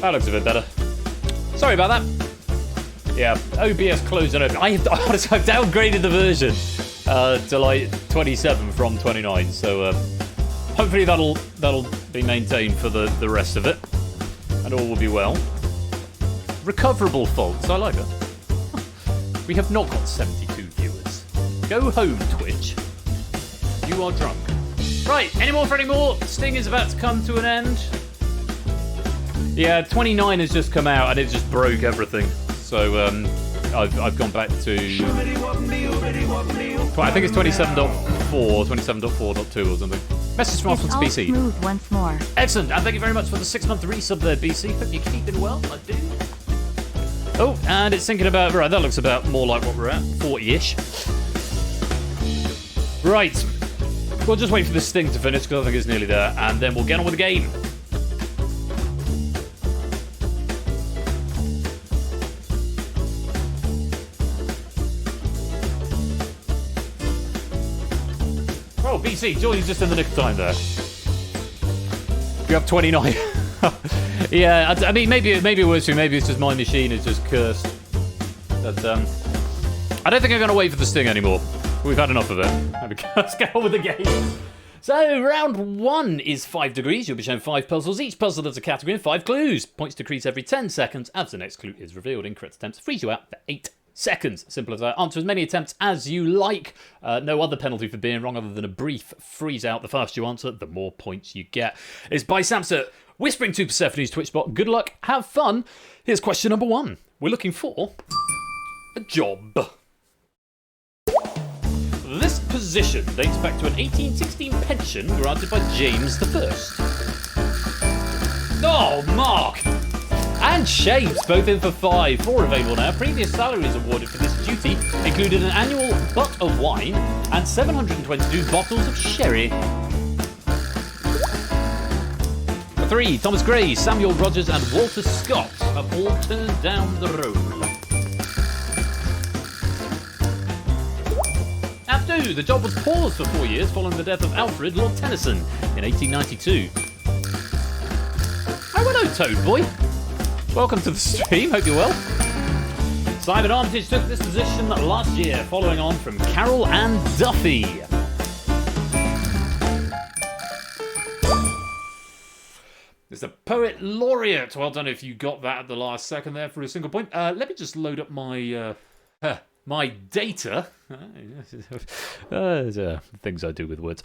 That looks a bit better. Sorry about that. Yeah, OBS closed and open. Honestly, I've downgraded the version to like 27 from 29. So hopefully that'll be maintained for the rest of it, and all will be well. Recoverable faults. I like that. We have not got 72 viewers. Go home, Twitch. You are drunk. Right, any more for any more? Sting is about to come to an end. Yeah, 29 has just come out and it just broke everything. So I've gone back to... I think it's 27.4, 27.4.2 or something. Message from Austin's BC. Smooth once more. Excellent, and thank you very much for the 6-month resub there, BC. Hope you're keeping well, I do. Oh, and it's thinking about... Right, that looks about more like what we're at. 40-ish. Right. We'll just wait for this Sting to finish, because I think it's nearly there, and then we'll get on with the game. Oh, BC, joining just in the nick of time there. You have 29. Yeah, I mean, maybe it works for you. Maybe it's just my machine is just cursed. But I don't think I'm going to wait for the Sting anymore. We've had enough of it. Let's get on with the game. So, round 1 is 5 degrees. You'll be shown 5 puzzles. Each puzzle has a category and 5 clues. Points decrease every 10 seconds as the next clue is revealed. Incorrect attempts freeze you out for 8 seconds. Simple as that. Answer as many attempts as you like. No other penalty for being wrong other than a brief freeze out. The faster you answer, the more points you get. It's by Samsa, whispering to Persephone's Twitch bot. Good luck, have fun. Here's question number 1. We're looking for a job. This position dates back to an 1816 pension granted by James I. Oh, Mark! And Shapes, both in for 5. 4 available now. Previous salaries awarded for this duty included an annual butt of wine and 722 bottles of sherry. 3. Thomas Gray, Samuel Rogers and Walter Scott have all turned down the role. Act 2. The job was paused for 4 years following the death of Alfred Lord Tennyson in 1892. Oh, hello, Toad Boy. Welcome to the stream, hope you're well. Simon Armitage took this position last year, following on from Carol Ann Duffy. It's the Poet Laureate. Well done if you got that at the last second there for a single point. Let me just load up my my data. Things I do with words.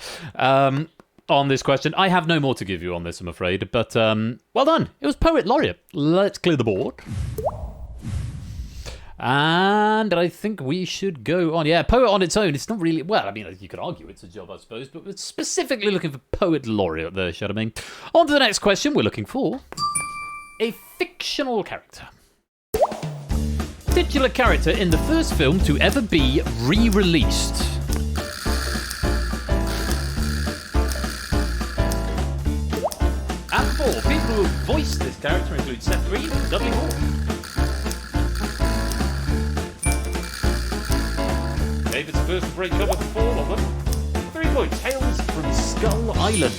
On this question. I have no more to give you on this, I'm afraid. But, well done. It was Poet Laureate. Let's clear the board. And I think we should go on. Yeah, Poet on its own. It's not really... Well, I mean, you could argue it's a job, I suppose. But we're specifically looking for Poet Laureate there, should I mean. On to the next question. We're looking for a fictional character. Titular character in the first film to ever be re-released. And 4. People who have voiced this character include Seth Green and Dudley Moore. David's first break cover for 4 of them. 3 points. Tales from Skull Island.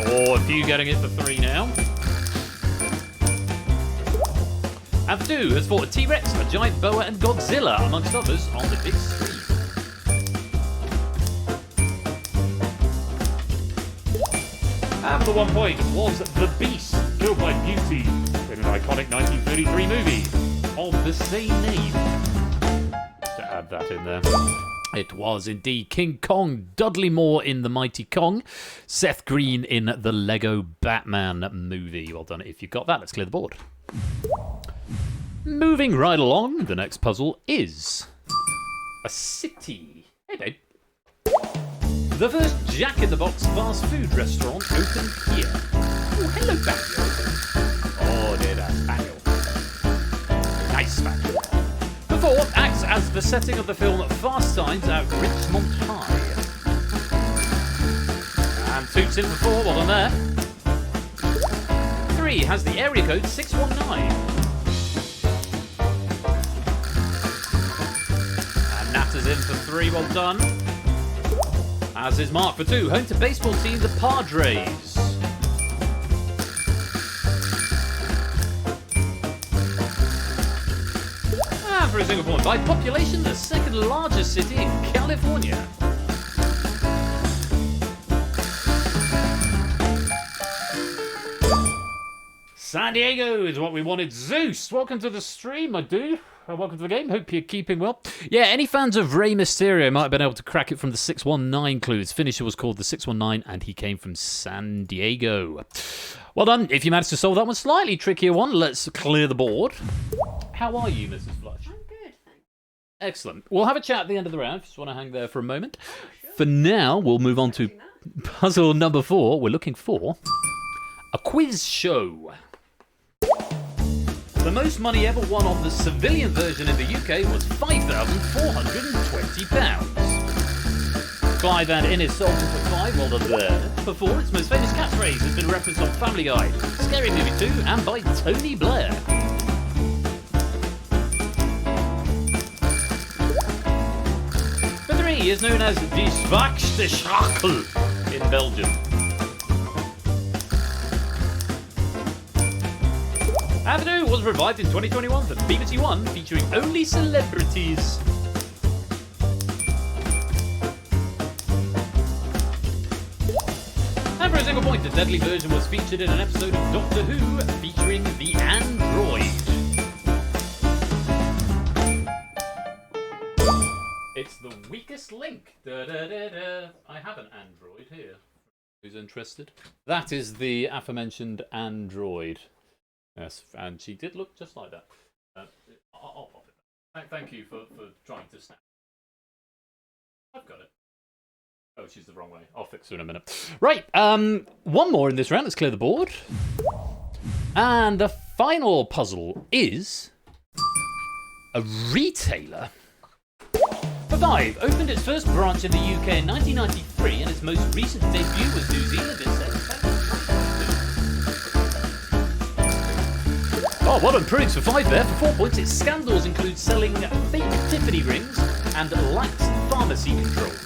Oh, a few getting it for 3 now. And 2 has fought a T-Rex, a giant boa and Godzilla, amongst others, on the big screen. And the 1 point was The Beast, killed by Beauty, in an iconic 1933 movie of the same name. To add that in there. It was indeed King Kong, Dudley Moore in The Mighty Kong, Seth Green in the Lego Batman movie. Well done if you got that. Let's clear the board. Moving right along, the next puzzle is a city. Hey, babe. The first Jack-in-the-Box fast food restaurant opened here. Oh, hello, Spaniel. Oh, dear, that's Spaniel. Nice Spaniel. The 4th acts as the setting of the film Fast Times at Richmond High. And 2's in for 4, well done there. 3 has the area code 619. And Natta's in for 3, well done. As is Mark for 2, home to baseball team the Padres. And for a single point, by population, the second largest city in California. San Diego is what we wanted. Zeus, welcome to the stream, my dude. Welcome to the game. Hope you're keeping well. Yeah, any fans of Rey Mysterio might have been able to crack it from the 619 clue. His finisher was called the 619, and he came from San Diego. Well done. If you managed to solve that one, slightly trickier one, let's clear the board. How are you, Mrs. Flush? I'm good, thanks. Excellent. We'll have a chat at the end of the round. Just want to hang there for a moment. Oh, sure. For now, we'll move on to puzzle number 4. We're looking for a quiz show. The most money ever won on the civilian version in the UK was £5,420. Clive and Innes sold it for 5, well done there. For 4, its most famous catchphrase has been referenced on Family Guy, Scary Movie 2, and by Tony Blair. For 3, he is known as Die Zwakste Schakel in Belgium. Avenue was revived in 2021 for BBC One, featuring only celebrities. And for a single point, the deadly version was featured in an episode of Doctor Who, featuring the android. It's the weakest link. Da, da, da, da. I have an android here. Who's interested? That is the aforementioned android. Yes, and she did look just like that. I'll pop it. Thank you for trying to snap. I've got it. Oh, she's the wrong way. I'll fix her in a minute. Right, one more in this round. Let's clear the board. And the final puzzle is a retailer. For 5, opened its first branch in the UK in 1993, and its most recent debut was New Zealand in September. Oh, well done, Prudes for 5 there. For 4 points, its scandals include selling fake Tiffany rings and lax pharmacy controls.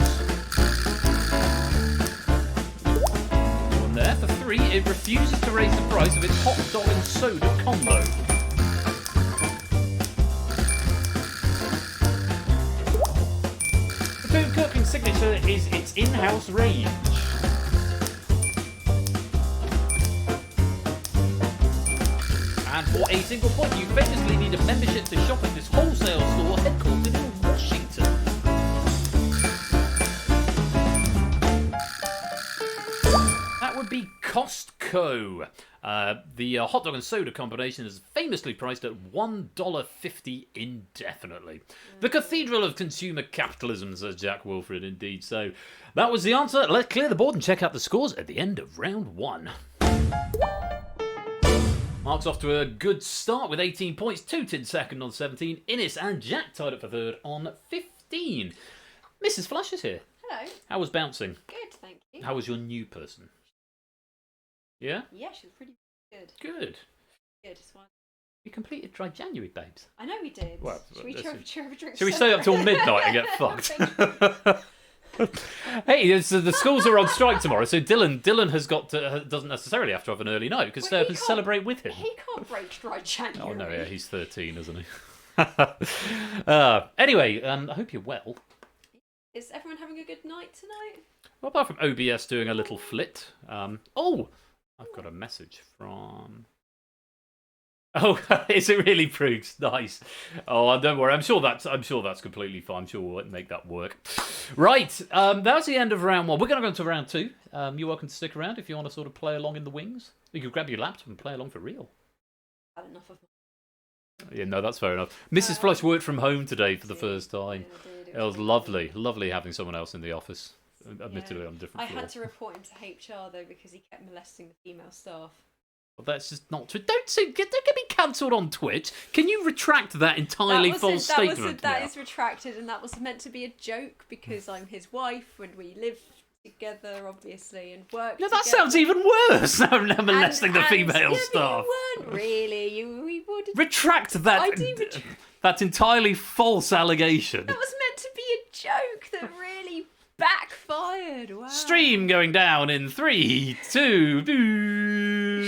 One there. For 3, it refuses to raise the price of its hot dog and soda combo. The food cooking signature is its in-house range. And for a single point, you famously need a membership to shop at this wholesale store headquartered in Washington. That would be Costco. The hot dog and soda combination is famously priced at $1.50 indefinitely. The cathedral of consumer capitalism, says Jack Wilfred, indeed. So that was the answer. Let's clear the board and check out the scores at the end of round 1. Mark's off to a good start with 18 points. Tootin second on 17. Innes and Jack tied up for third on 15. Mrs. Flush is here. Hello. How was bouncing? Good, thank you. How was your new person? Yeah? Yeah, she was pretty good. Good. Good. We completed Dry January, babes. I know we did. Well, should we have a drink? Should we stay up till midnight and get fucked? Hey, the schools are on strike tomorrow, so Dylan has got to, doesn't necessarily have to have an early night because they can celebrate with him. He can't break Dry January. Oh no, yeah, he's 13, isn't he? Anyway, I hope you're well. Is everyone having a good night tonight? Well, apart from OBS doing a little flit. Oh, I've got a message from. Oh, is it really Proogs? Nice. Oh, don't worry. I'm sure that's completely fine. I'm sure we'll make that work. Right. That's the end of round 1. We're going to go into round 2. You're welcome to stick around if you want to sort of play along in the wings. You can grab your laptop and play along for real. I've had enough of. Yeah, no, that's fair enough. Mrs. Flush worked from home today for the first time. It was lovely having someone else in the office. Admittedly, on a different floor. I had to report him to HR though because he kept molesting the female staff. Well, that's just not true. Don't get me cancelled on Twitch. Can you retract that entirely false statement? That is retracted, and that was meant to be a joke because I'm his wife and we live together, obviously, and work. Yeah, together. That sounds even worse. Molesting the female staff. You weren't really. We would retract that. That entirely false allegation. That was meant to be a joke that really backfired. Wow. Stream going down in 3, 2. The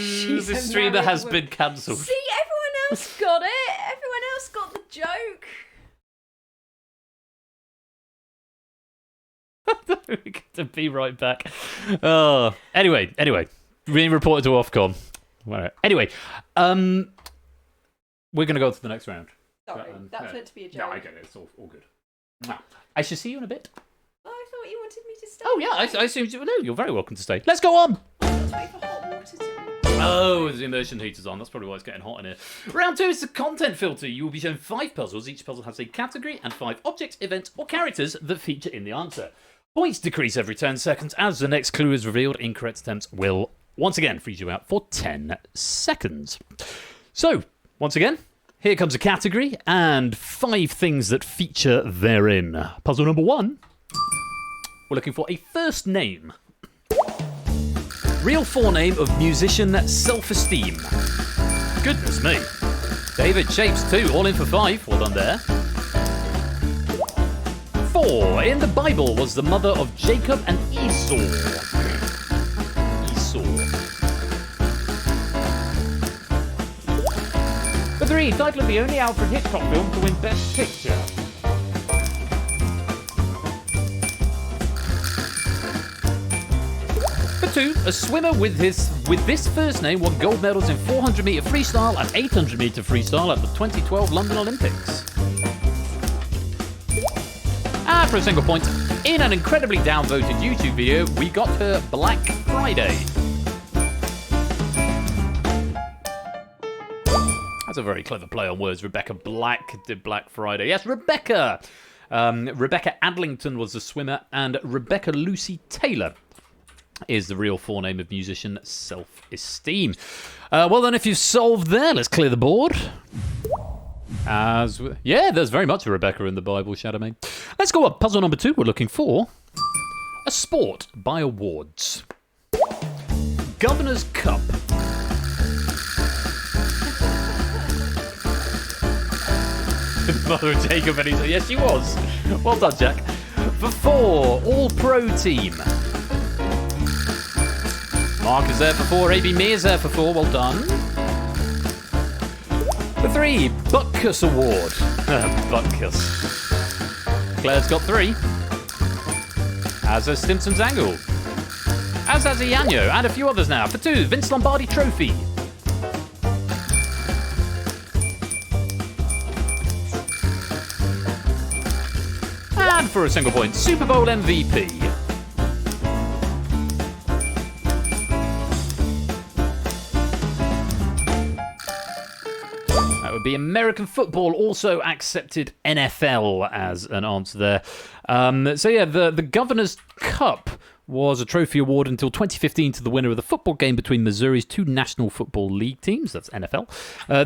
streamer has been cancelled. See, everyone else got it. Everyone else got the joke. We're going to be right back. Anyway, being reported to Ofcom. Right. Anyway, we're going to go to the next round. Sorry, that's meant to be a joke. No, I get it. It's all good. I shall see you in a bit. Oh, I thought you wanted me to stay. Oh, yeah, I assumed you... No, you're very welcome to stay. Let's go on. Let's wait for hot water to... Oh, the immersion heater's on. That's probably why it's getting hot in here. Round 2 is the content filter. You will be shown 5 puzzles. Each puzzle has a category and 5 objects, events, or characters that feature in the answer. Points decrease every 10 seconds. As the next clue is revealed, incorrect attempts will once again freeze you out for 10 seconds. So, once again, here comes a category and 5 things that feature therein. Puzzle number 1. We're looking for a first name. Real forename of musician Self-Esteem. Goodness me. David Shapes 2, all in for 5. Well done there. 4. In the Bible was the mother of Jacob and Esau. For 3. Title of the only Alfred Hitchcock film to win Best Picture. For 2, a swimmer with this first name won gold medals in 400-metre freestyle and 800-metre freestyle at the 2012 London Olympics. And for a single point, in an incredibly downvoted YouTube video, we got her Black Friday. That's a very clever play on words. Rebecca Black did Black Friday. Yes, Rebecca. Rebecca Adlington was the swimmer, and Rebecca Lucy Taylor is the real forename of musician Self-Esteem. Well then, if you've solved there, let's clear the board. Yeah, there's very much a Rebecca in the Bible, Shadowmane. Let's go up. Puzzle number 2. We're looking for a sport by awards. Governor's Cup. Mother of Jacob and Esau. Yes, she was. Well done, Jack. For 4, All-Pro Team. Mark is there for 4. AB Me is there for 4. Well done. For 3, Butkus Award. Butkus. Claire's got 3. As has Stimson's Angle. As has Ianyo, and a few others now. For 2, Vince Lombardi Trophy. And for a single point, Super Bowl MVP. That would be American football, also accepted NFL as an answer there. So yeah, the Governor's Cup was a trophy award until 2015 to the winner of the football game between Missouri's 2 National Football League teams, that's NFL.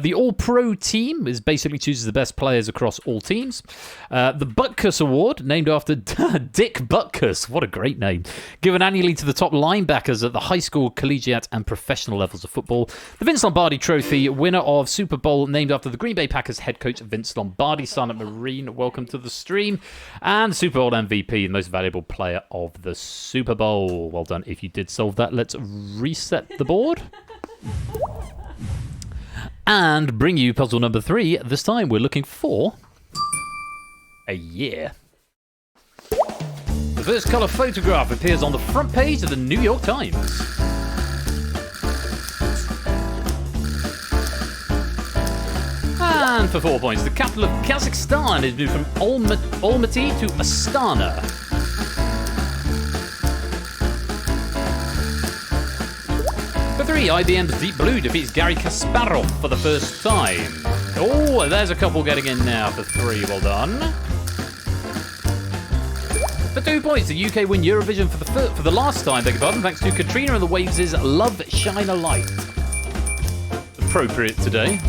The All-Pro Team basically chooses the best players across all teams. The Butkus Award, named after Dick Butkus, what a great name, given annually to the top linebackers at the high school, collegiate and professional levels of football. The Vince Lombardi Trophy, winner of Super Bowl, named after the Green Bay Packers head coach Vince Lombardi, son of Marine, welcome to the stream. And Super Bowl MVP, the most valuable player of the Super Bowl. Well done if you did solve that. Let's reset the board. And bring you puzzle number 3. This time we're looking for a year. The first colour photograph appears on the front page of the New York Times. And for 4 points, the capital of Kazakhstan is moved from Almaty to Astana. For 3, IBM's Deep Blue defeats Garry Kasparov for the first time. Oh, there's a couple getting in now for 3. Well done. For 2 points, the UK win Eurovision for the last time, beg your pardon, thanks to Katrina and the Waves' Love Shine a Light. Appropriate today.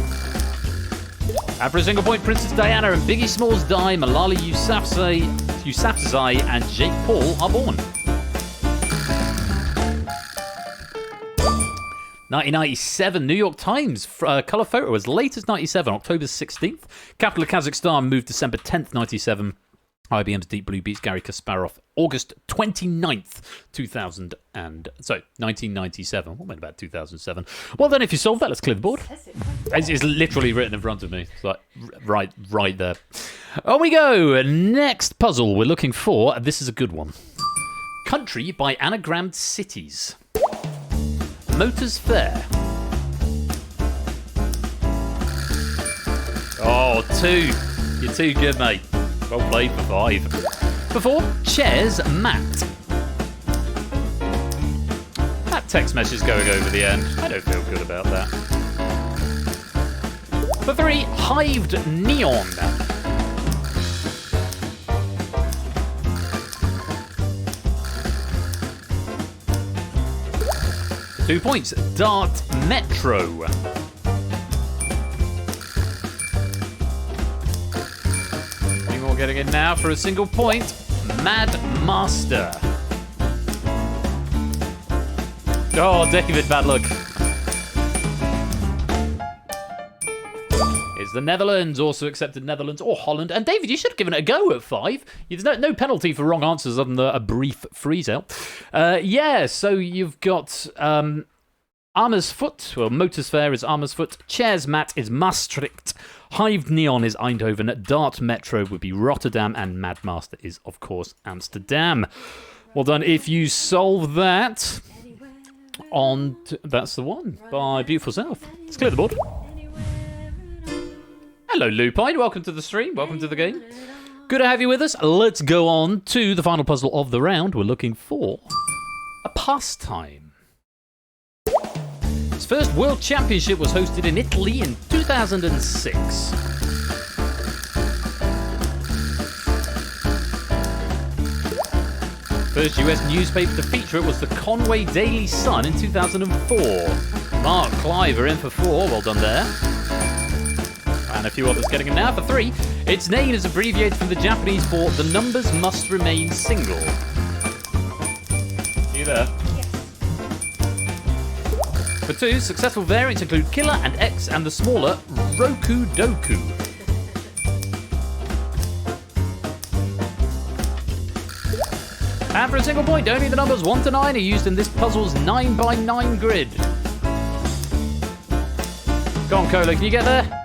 And for a single point, Princess Diana and Biggie Smalls die, Malala Yousafzai and Jake Paul are born. 1997, New York Times colour photo as late as 97, October 16th. Capital of Kazakhstan moved December 10th, 97. IBM's Deep Blue beats Garry Kasparov August 29th, 1997. What meant about 2007? Well done if you solved that. Let's clear the board. It's literally written in front of me. It's like right there. On we go. Next puzzle we're looking for. This is a good one. country by anagrammed cities. Motors Fair. Oh, 2. You're too good, mate. Well played for 5. For 4, chairs mat. That text message is going over the end. I don't feel good about that. For 3, hived neon. For 2 points, dart metro. Getting in now for a single point. Mad Master. Oh, David, bad luck. Is the Netherlands. Also accepted Netherlands or Holland. And David, you should have given it a go at 5. There's no penalty for wrong answers other than a brief freeze out. Yeah, so you've got Amersfoort. Well, Motors Fair is Amersfoort. Chairs mat is Maastricht. Hived Neon is Eindhoven, Dart Metro would be Rotterdam, and Mad Master is, of course, Amsterdam. Well done. If you solve that, that's the one by Beautiful Self. Let's clear the board. Hello, Lupine. Welcome to the stream. Welcome to the game. Good to have you with us. Let's go on to the final puzzle of the round. We're looking for a pastime. Its first World Championship was hosted in Italy in 2006. First US newspaper to feature it was the Conway Daily Sun in 2004. Mark Clive are in for 4, well done there. And a few others getting in now for 3. Its name is abbreviated from the Japanese for The Numbers Must Remain Single. You there? For 2, successful variants include Killer and X and the smaller Roku Doku. And for a single point, only the numbers 1 to 9 are used in this puzzle's 9x9 grid. Go on, Colo, can you get there?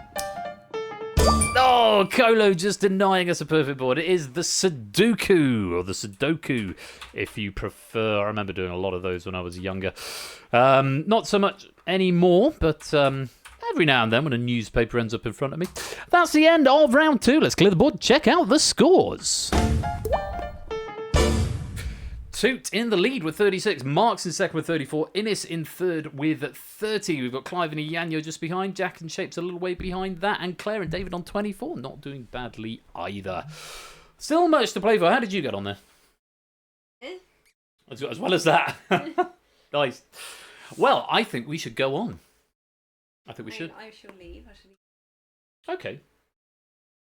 Oh, Colo just denying us a perfect board. It is the Sudoku, or the Sudoku, if you prefer. I remember doing a lot of those when I was younger. Not so much anymore, but every now and then when a newspaper ends up in front of me. That's the end of round 2. Let's clear the board. Check out the scores. Toot in the lead with 36. Mark's in second with 34. Innes in third with 30. We've got Clive and Ianyo just behind. Jack and Shapes a little way behind that. And Claire and David on 24. Not doing badly either. Still much to play for. How did you get on there? As well as that. Nice. Well, I think we should go on. I think we should. I shall leave. Okay.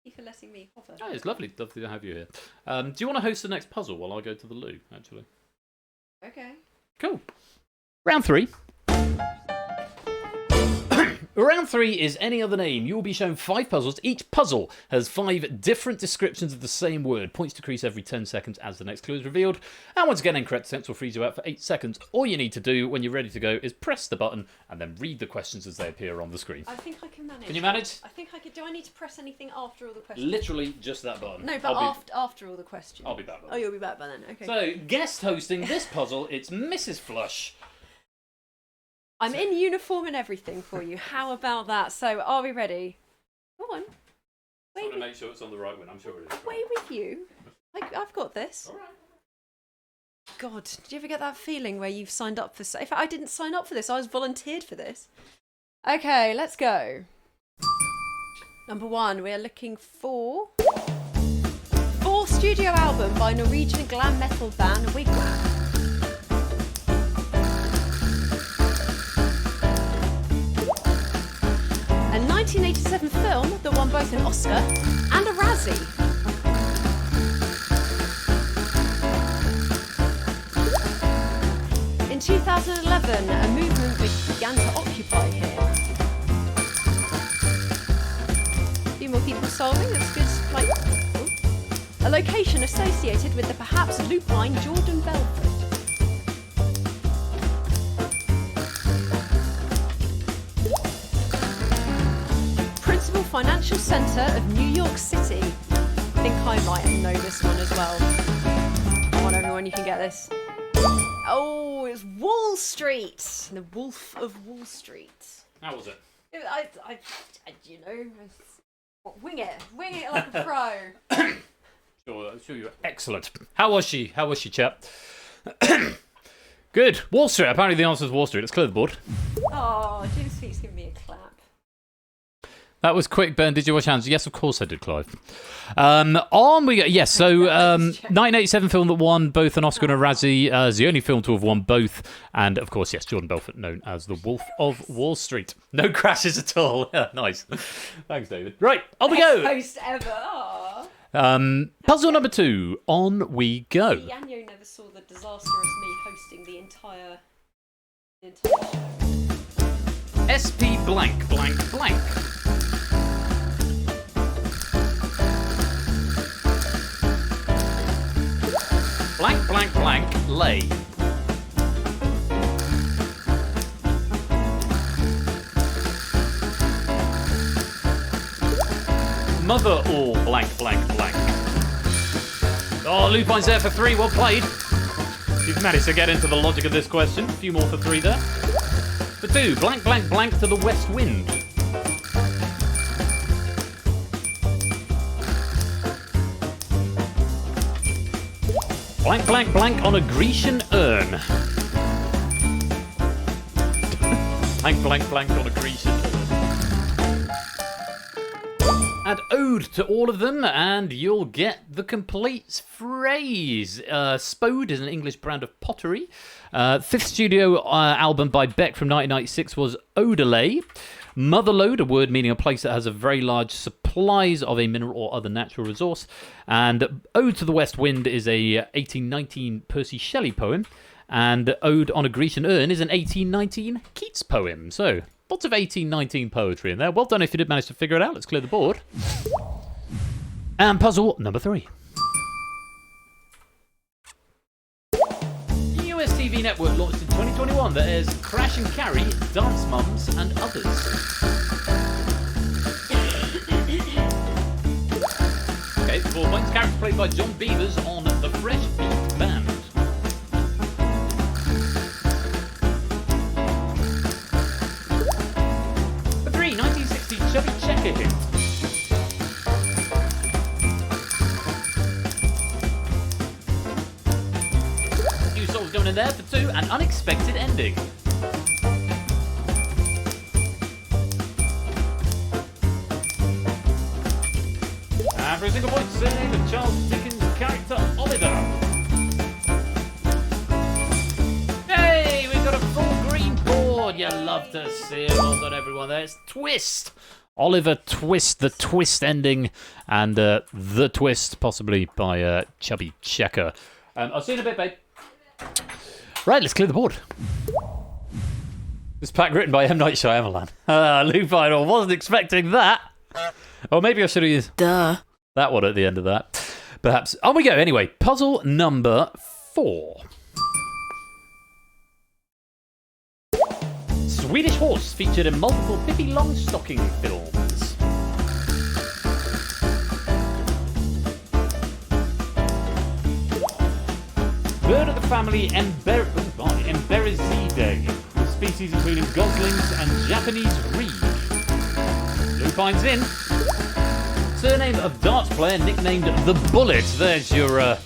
Thank you for letting me hover. Oh, it's lovely to have you here. Do you want to host the next puzzle while I go to the loo, actually? Okay. Cool. Round 3. Round 3 is any other name. You will be shown 5 puzzles. Each puzzle has 5 different descriptions of the same word. Points decrease every 10 seconds as the next clue is revealed. And once again, incorrect sense will freeze you out for 8 seconds. All you need to do when you're ready to go is press the button and then read the questions as they appear on the screen. I think I can manage. Can you manage? I think I could. Do I need to press anything after all the questions? Literally just that button. No, but after all the questions. I'll be back by then. Oh, you'll be back by then. Okay. So, guest hosting this puzzle, it's Mrs. Flush. I'm in uniform and everything for you. How about that? So, are we ready? Go on. I'm going to make sure it's on the right one. I'm sure it is. Away with you. I've got this. All right. God, did you ever get that feeling where you've signed up for... If I didn't sign up for this, I was volunteered for this. Okay, let's go. Number 1, we're looking for... 4th studio album by Norwegian glam metal band Wigwam. A 1987 film that won both an Oscar and a Razzie. In 2011, a movement began to occupy here. A few more people solving, that's good. Like, a location associated with the perhaps lupine Jordan Belfort. Principal financial centre of New York City. I think I might know this one as well. Come on, everyone, you can get this. Oh, it's Wall Street. The Wolf of Wall Street. How was it? You know, wing it like a pro. Sure, you're excellent. How was she, chap? Good. Wall Street. Apparently the answer is Wall Street. Let's clear the board. Oh, James Feet's giving me a clap. That was quick, Ben. Did you wash hands? Yes, of course I did, Clive. On we go. Yes, so 1987 film that won both an Oscar and a Razzie. Is the only film to have won both. And, of course, yes, Jordan Belfort, known as the Wolf of Wall Street. No crashes at all. Yeah, nice. Thanks, David. Right, on we go. Best post ever. Puzzle number 2. On we go. Yanyo never saw the disastrous me hosting the entire show. SP blank blank blank. Blank blank blank lay. Mother all blank blank blank. Oh, Lupine's there for 3. Well played. You've managed to get into the logic of this question. A few more for 3 there. For 2, blank blank blank to the west wind. Blank blank blank on a Grecian urn. Blank blank blank on a Grecian urn. Add ode to all of them, and you'll get the complete phrase. Spode is an English brand of pottery. Fifth studio album by Beck from 1996 was Odelay. Motherlode, a word meaning a place that has a very large supplies of a mineral or other natural resource. And Ode to the West Wind is a 1819 Percy Shelley poem. And Ode on a Grecian Urn is an 1819 Keats poem. So, lots of 1819 poetry in there. Well done if you did manage to figure it out. Let's clear the board. And puzzle number 3. US TV network launched in 2021 that is Crash and Carry, Dance Mums, and others. Okay, 4 points. Character played by John Beavers on The Fresh Beat Band. For 3, 1960 Chubby Checker hit. Going in there for 2, an unexpected ending. And for a single point, surname of Charles Dickens' character Oliver. Hey, we've got a full green board. You love to see it. Well done, everyone. There's Twist. Oliver Twist, the twist ending, and the twist, possibly by Chubby Checker. I'll see you in a bit, babe. Right, let's clear the board. This pack written by M. Night Shyamalan. Lupine, I wasn't expecting that. Or maybe I should have used that one at the end of that. Perhaps. On we go, anyway. Puzzle number 4. Swedish Horse featured in multiple Pippi Longstocking films. Bird of the family Emberizidae, with species including goslings and Japanese reed. Lupine's in. Surname of darts player nicknamed The Bullet. There's your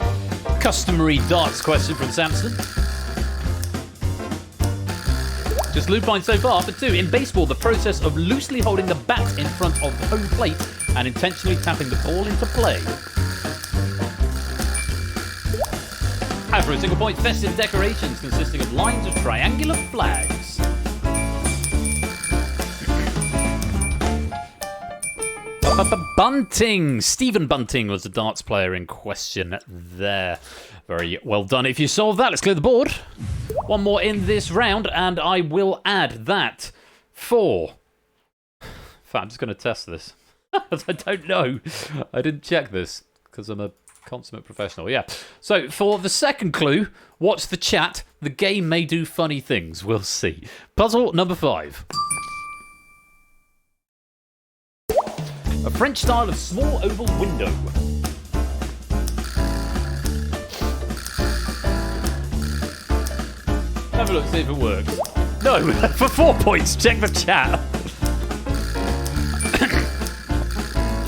customary darts question from Samson. Just Lupine so far for 2. In baseball, the process of loosely holding the bat in front of home plate and intentionally tapping the ball into play. And for a single point, festive decorations consisting of lines of triangular flags. Bunting. Stephen Bunting was the darts player in question there. Very well done. If you solve that, let's clear the board. One more in this round, and I will add that for... In fact, I'm just going to test this. I don't know. I didn't check this because I'm a consummate professional. Yeah. So for the second clue, watch the chat. The game may do funny things. We'll see. Puzzle number 5. A French style of small oval window. Have a look, see if it works. No, for 4 points. Check the chat.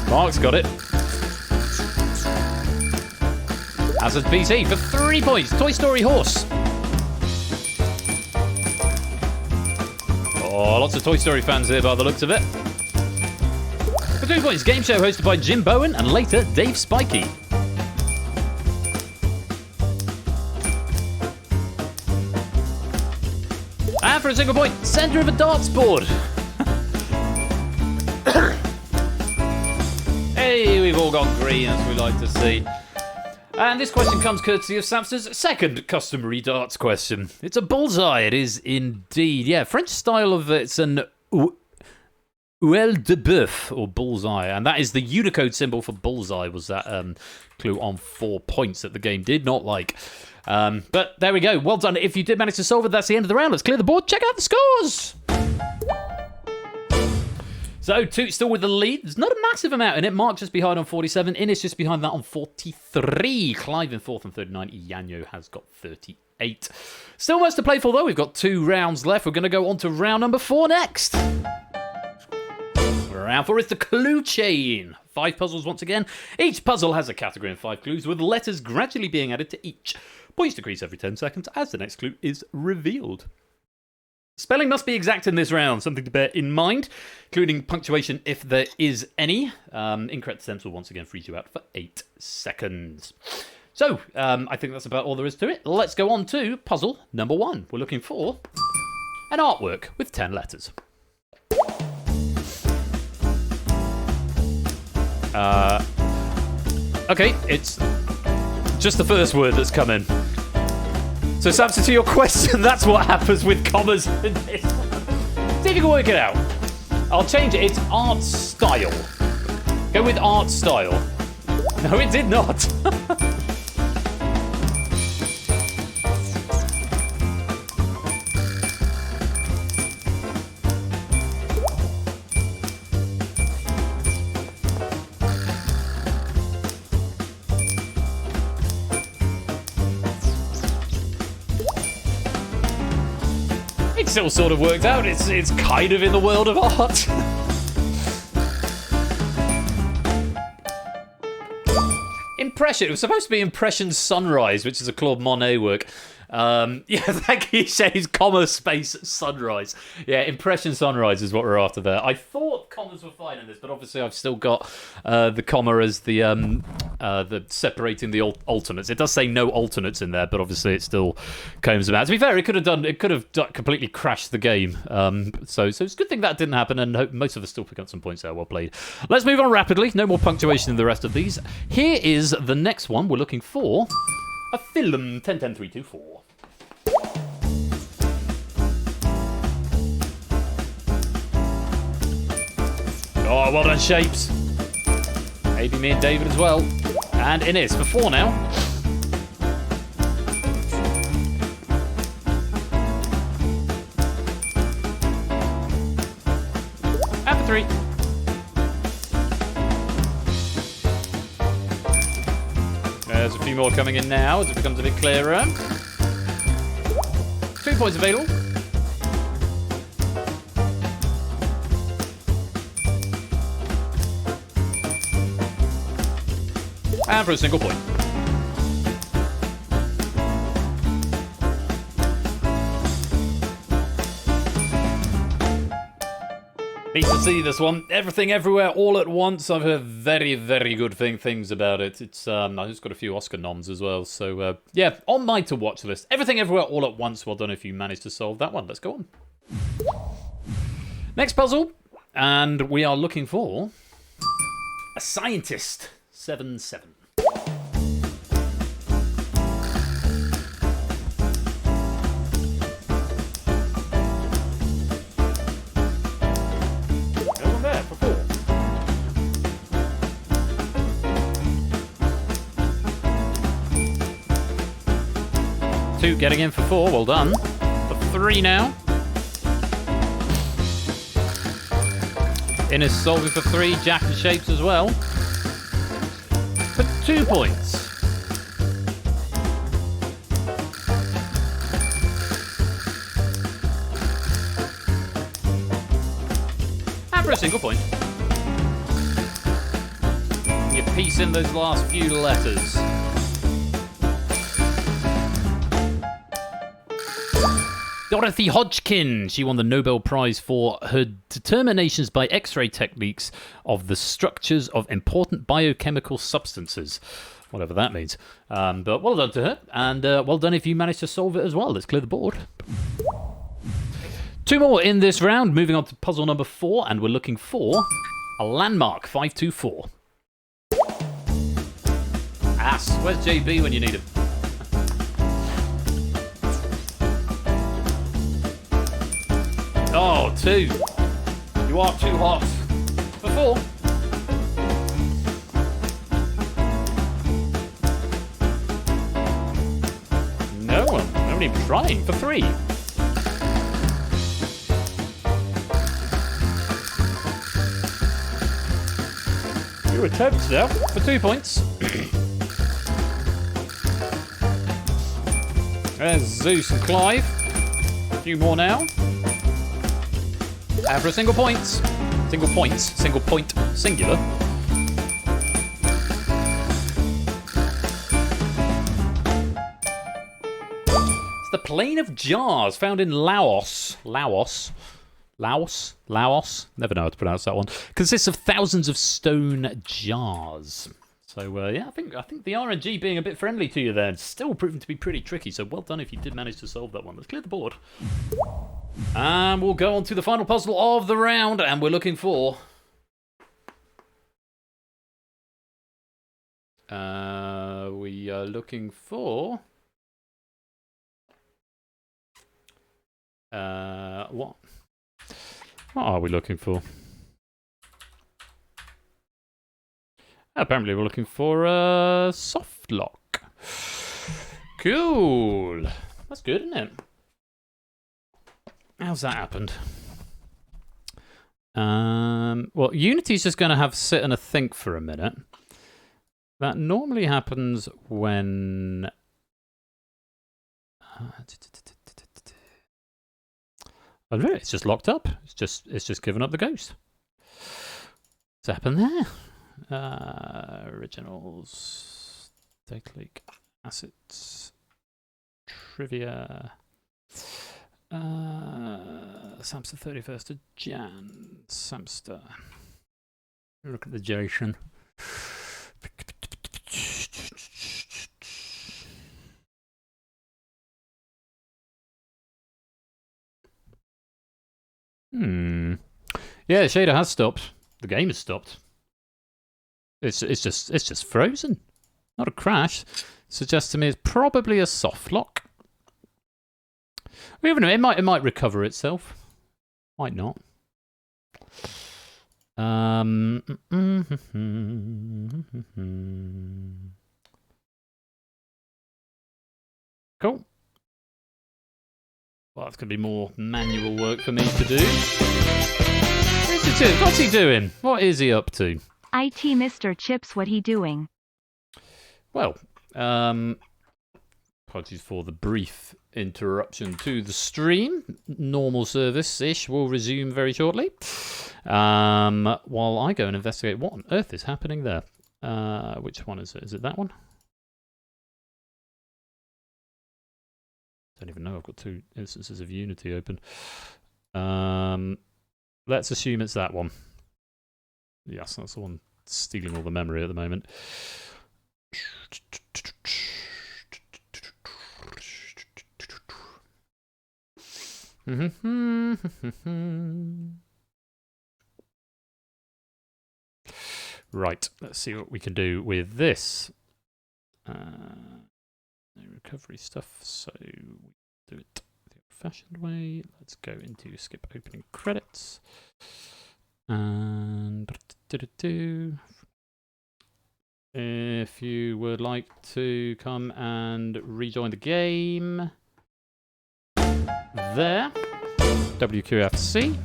Mark's got it. As has BT for 3 points. Toy Story Horse. Oh, lots of Toy Story fans here by the looks of it. For 2 points, game show hosted by Jim Bowen and later Dave Spikey. And for a single point, centre of a darts board. Hey, we've all got green, as we like to see. And this question comes courtesy of Samster's second customary darts question. It's a bullseye, it is indeed. Yeah, French style of it's an Oeil de Boeuf, or bullseye. And that is the Unicode symbol for bullseye, was that clue on 4 points that the game did not like. But there we go. Well done. If you did manage to solve it, that's the end of the round. Let's clear the board. Check out the scores. So, Toot still with the lead. There's not a massive amount in it. Mark just behind on 47. Innes just behind that on 43. Clive in fourth on 39. Yanyo has got 38. Still much to play for, though. We've got 2 rounds left. We're going to go on to round number 4 next. Round 4 is the clue chain. 5 puzzles once again. Each puzzle has a category and 5 clues, with letters gradually being added to each. Points decrease every 10 seconds as the next clue is revealed. Spelling must be exact in this round, something to bear in mind, including punctuation if there is any. Incorrect attempts will once again freeze you out for 8 seconds. So, I think that's about all there is to it. Let's go on to puzzle number 1. We're looking for an artwork with 10 letters. Okay, it's just the first word that's come in. So, Samson, to your question, that's what happens with commas in this one. See if you can work it out. I'll change it. It's art style. Go with art style. No, it did not. Still sort of worked out. It's kind of in the world of art. Impression. It was supposed to be Impression Sunrise, which is a Claude Monet work. Yeah, thank you, Shay's comma space sunrise. Yeah, Impression Sunrise is what we're after there. I thought commas were fine in this, but obviously I've still got the comma as the separating the alternates. It does say no alternates in there, but obviously it still comes about. To be fair, it could have completely crashed the game. So it's a good thing that didn't happen, and hope most of us still pick up some points there. Well played. Let's move on rapidly. No more punctuation in the rest of these. Here is the next one. We're looking for a film. 10-10-3-2-4. Oh, well done, Shapes. Maybe me and David as well. And Innes for 4 now. And for 3. There's a few more coming in now as it becomes a bit clearer. 2 points available. And for a single point. Need to see this one. Everything Everywhere All at Once. I've heard very, very good things about it. It's just got a few Oscar noms as well. So, yeah, on my to-watch list. Everything Everywhere All at Once. Well done if you managed to solve that one. Let's go on. Next puzzle. And we are looking for a scientist. 7-7. Two getting in for 4, well done. For 3 now. Innes solving for 3, Jack and Shapes as well. For 2 points. for a single point. You piece in those last few letters. Dorothy Hodgkin. She won the Nobel Prize for her determinations by X-ray techniques of the structures of important biochemical substances. Whatever that means. But well done to her. And well done if you managed to solve it as well. Let's clear the board. 2 more in this round. Moving on to puzzle number 4. And we're looking for a landmark. 524. Ass. Where's JB when you need him? Oh, 2. You are too hot. For 4. No one. Nobody even trying. For 3. Your attempts now. For 2 points. There's Zeus and Clive. A few more now. And for a single point. Single points. Single point. Singular. It's the Plain of Jars, found in Laos. Laos. Never know how to pronounce that one. Consists of thousands of stone jars. So, yeah, I think the RNG being a bit friendly to you there. Still proving to be pretty tricky, so well done if you did manage to solve that one. Let's clear the board. And we'll go on to the final puzzle of the round, and we're looking for... we are looking for... what? What are we looking for? Apparently we're looking for a soft lock. Cool. That's good, isn't it? How's that happened? Well, Unity's just going to have sit and a think for a minute. That normally happens when... Oh, really? It's just locked up. It's just given up the ghost. What's happened there? Originals, data leak, assets, trivia, Samster 31st of Jan, Samster. Look at the duration. Yeah, shader has stopped. The game has stopped. It's just frozen. Not a crash. Suggests to me it's probably a soft lock. We even know it might recover itself. Might not. Cool. Well, that's going to be more manual work for me to do. What's he doing? What is he up to? IT Mr. Chips, what he doing? Well, apologies for the brief interruption to the stream. Normal service-ish will resume very shortly. While I go and investigate what on earth is happening there. Which one is it? Is it that one? Don't even know. I've got 2 instances of Unity open. Let's assume it's that one. Yes, that's the one stealing all the memory at the moment. Right, let's see what we can do with this. No recovery stuff, so we do it the old-fashioned way. Let's go into skip opening credits. And if you would like to come and rejoin the game, there, WQFC.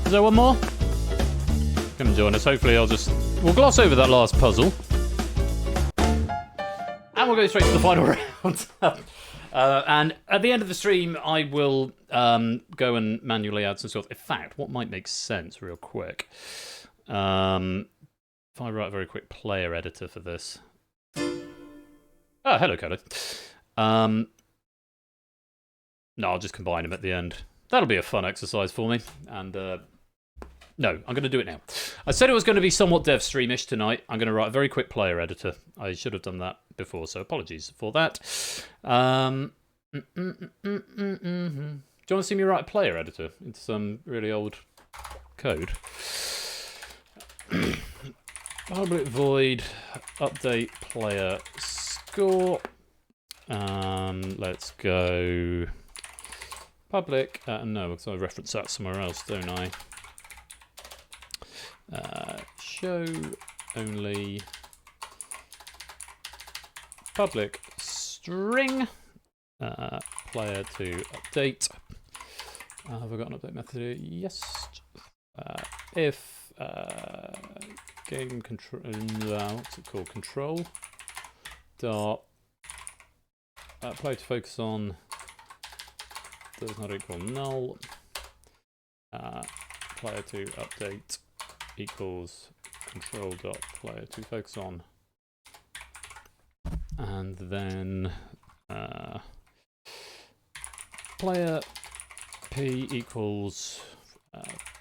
Is there one more? Come and join us. Hopefully we'll gloss over that last puzzle. And we'll go straight to the final round. And at the end of the stream, I will go and manually add some stuff. In fact, what might make sense real quick, if I write a very quick player editor for this. Oh, hello, Coda. No, I'll just combine them at the end. That'll be a fun exercise for me. And no, I'm going to do it now. I said it was going to be somewhat dev streamish tonight. I'm going to write a very quick player editor. I should have done that before, so apologies for that. Do you want to see me write a player editor into some really old code? Public void update player score. Let's go public. No, because I reference that somewhere else, don't I? Show only public string player to update. Have I got an update method here? Yes. If game control, what's it called? Control dot player to focus on does not equal null. Player to update equals control dot player to focus on, and then player p equals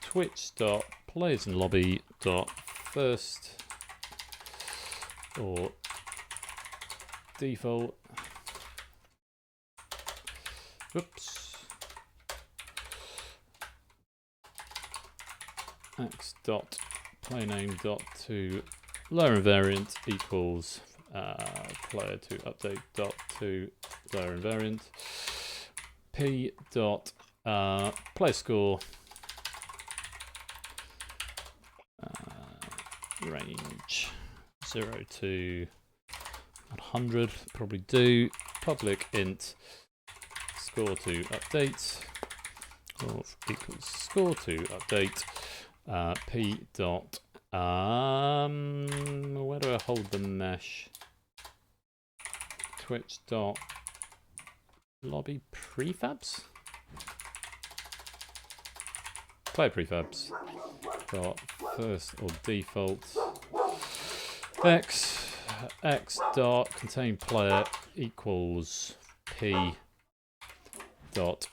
twitch dot players in lobby dot first or default. Whoops. X dot player name dot to lower invariant equals player to update dot to lower invariant. P dot player score range 0 to 100, probably do. Public int score to update equals score to update. P dot where do I hold the mesh? Twitch dot lobby prefabs? Player prefabs dot first or default x dot contain player equals p dot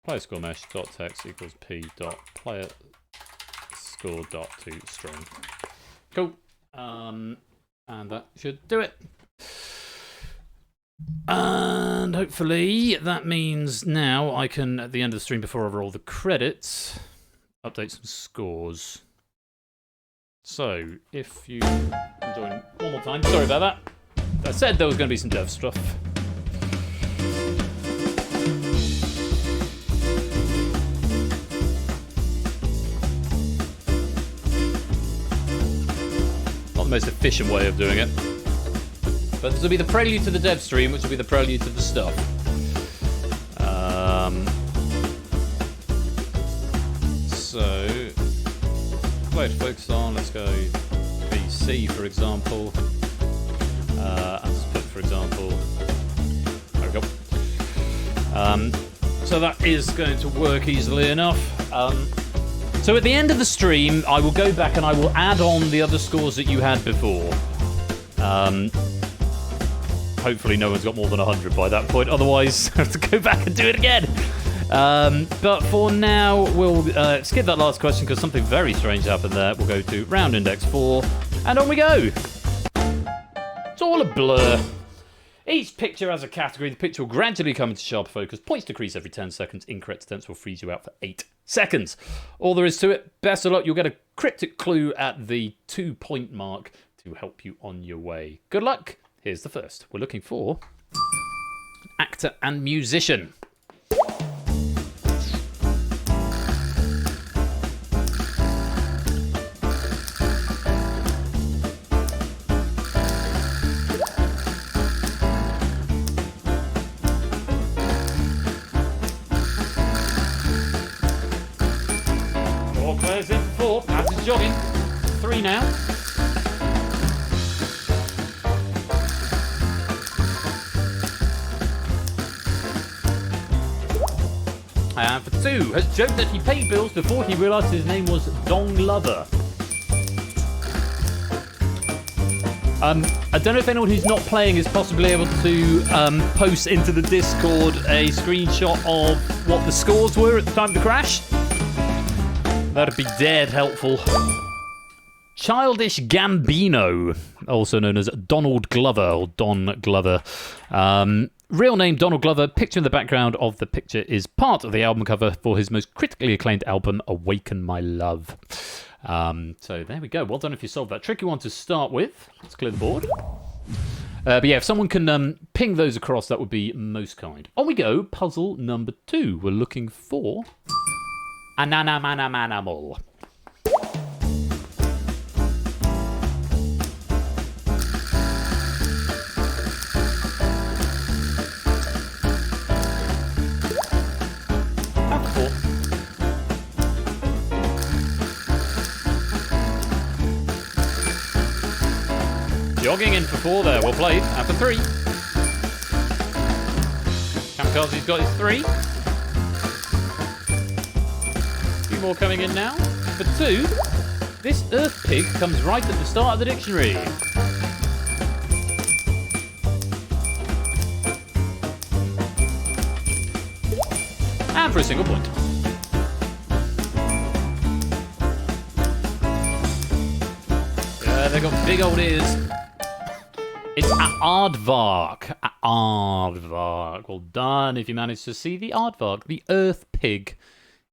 player score mesh dot text equals p dot player score dot to string. Cool. And that should do it. And hopefully that means now I can, at the end of the stream, before I roll the credits, update some scores. So, if you can join one more time, sorry about that. I said there was going to be some dev stuff. Not the most efficient way of doing it. But this will be the prelude to the dev stream, which will be the prelude to the stuff. So, player to focus on, let's go BC for example. And split for example. There we go. So that is going to work easily enough. So at the end of the stream, I will go back and I will add on the other scores that you had before. Hopefully no one's got more than 100 by that point, otherwise I have to go back and do it again. But for now, we'll skip that last question because something very strange happened there. We'll go to round index 4, and on we go. It's all a blur. Each picture has a category. The picture will gradually come into sharper focus. Points decrease every 10 seconds. Incorrect attempts will freeze you out for 8 seconds. All there is to it. Best of luck. You'll get a cryptic clue at the 2-point mark to help you on your way. Good luck. Here's the first. We're looking for actor and musician. jogging. 3 now. And for 2, has joked that he paid bills before he realised his name was Dong Lover. I don't know if anyone who's not playing is possibly able to post into the Discord a screenshot of what the scores were at the time of the crash. That'd be dead helpful. Childish Gambino, also known as Donald Glover, or Don Glover. Real name Donald Glover. Picture in the background of the picture is part of the album cover for his most critically acclaimed album, Awaken My Love. So there we go. Well done if you solved that tricky one to start with. Let's clear the board. But yeah, if someone can ping those across, that would be most kind. On we go. Puzzle number 2. We're looking for Ananamanamal. Jogging in for 4 there, well played. And for 3. Kamikaze's got his 3. A few more coming in now. For 2, this earth pig comes right at the start of the dictionary. And for a single point. Yeah, they've got big old ears. It's aardvark. Aardvark. Well done if you managed to see the aardvark, the earth pig.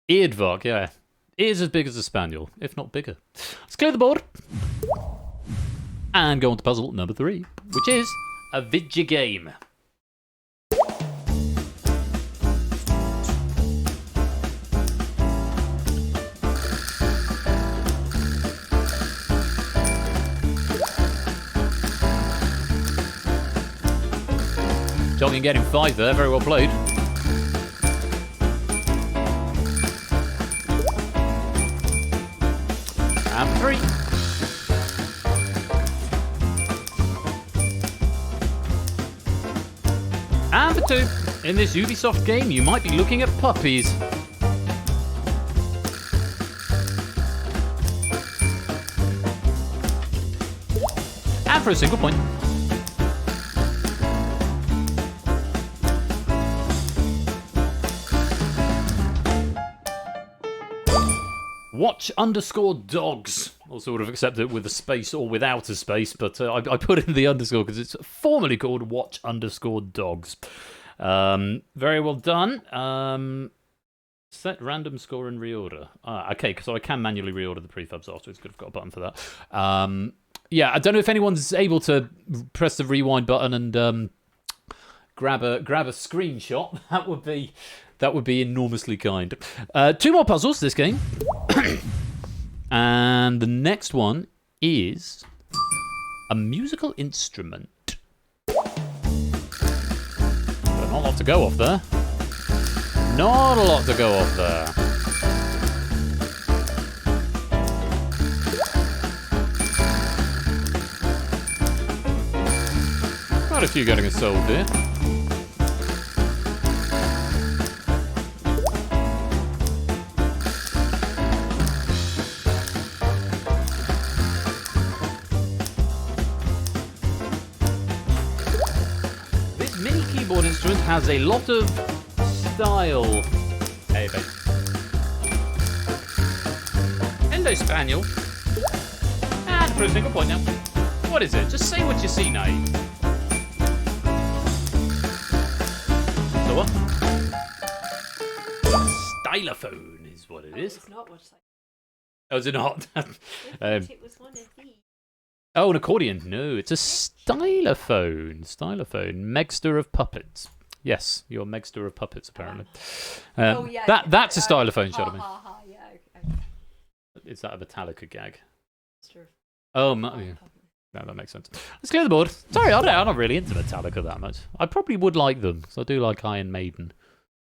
Eardvark, yeah. Ears as big as a spaniel, if not bigger. Let's clear the board. And go on to puzzle number 3, which is a video game. Jogging getting 5 there, very well played. And for 3. And for 2. In this Ubisoft game, you might be looking at puppies. And for a single point. Watch_dogs. Also would have accepted it with a space or without a space, but I put in the underscore because it's formally called Watch_dogs. Very well done. Set random score and reorder. Okay, so I can manually reorder the prefabs afterwards. Could have got a button for that. Yeah, I don't know if anyone's able to press the rewind button and grab a screenshot. That would be enormously kind. 2 more puzzles this game. And the next one is a musical instrument. But not a lot to go off there. Not a lot to go off there. Quite a few getting us sold here. Instrument has a lot of style. Hey, babe. Hello, Spaniel. And for a single point now. What is it? Just say what you see, now. So what? Stylophone is what it is. It's not what I... Oh, is it not? It was one of these. Oh, an accordion. No, it's a stylophone. Stylophone. Megster of puppets. Yes, you're a Megster of puppets, apparently. That's a stylophone shot of me. Yeah, okay. Is that a Metallica gag? Sure. Oh, yeah. No, that makes sense. Let's clear the board. Sorry, I'm not really into Metallica that much. I probably would like them, because I do like Iron Maiden.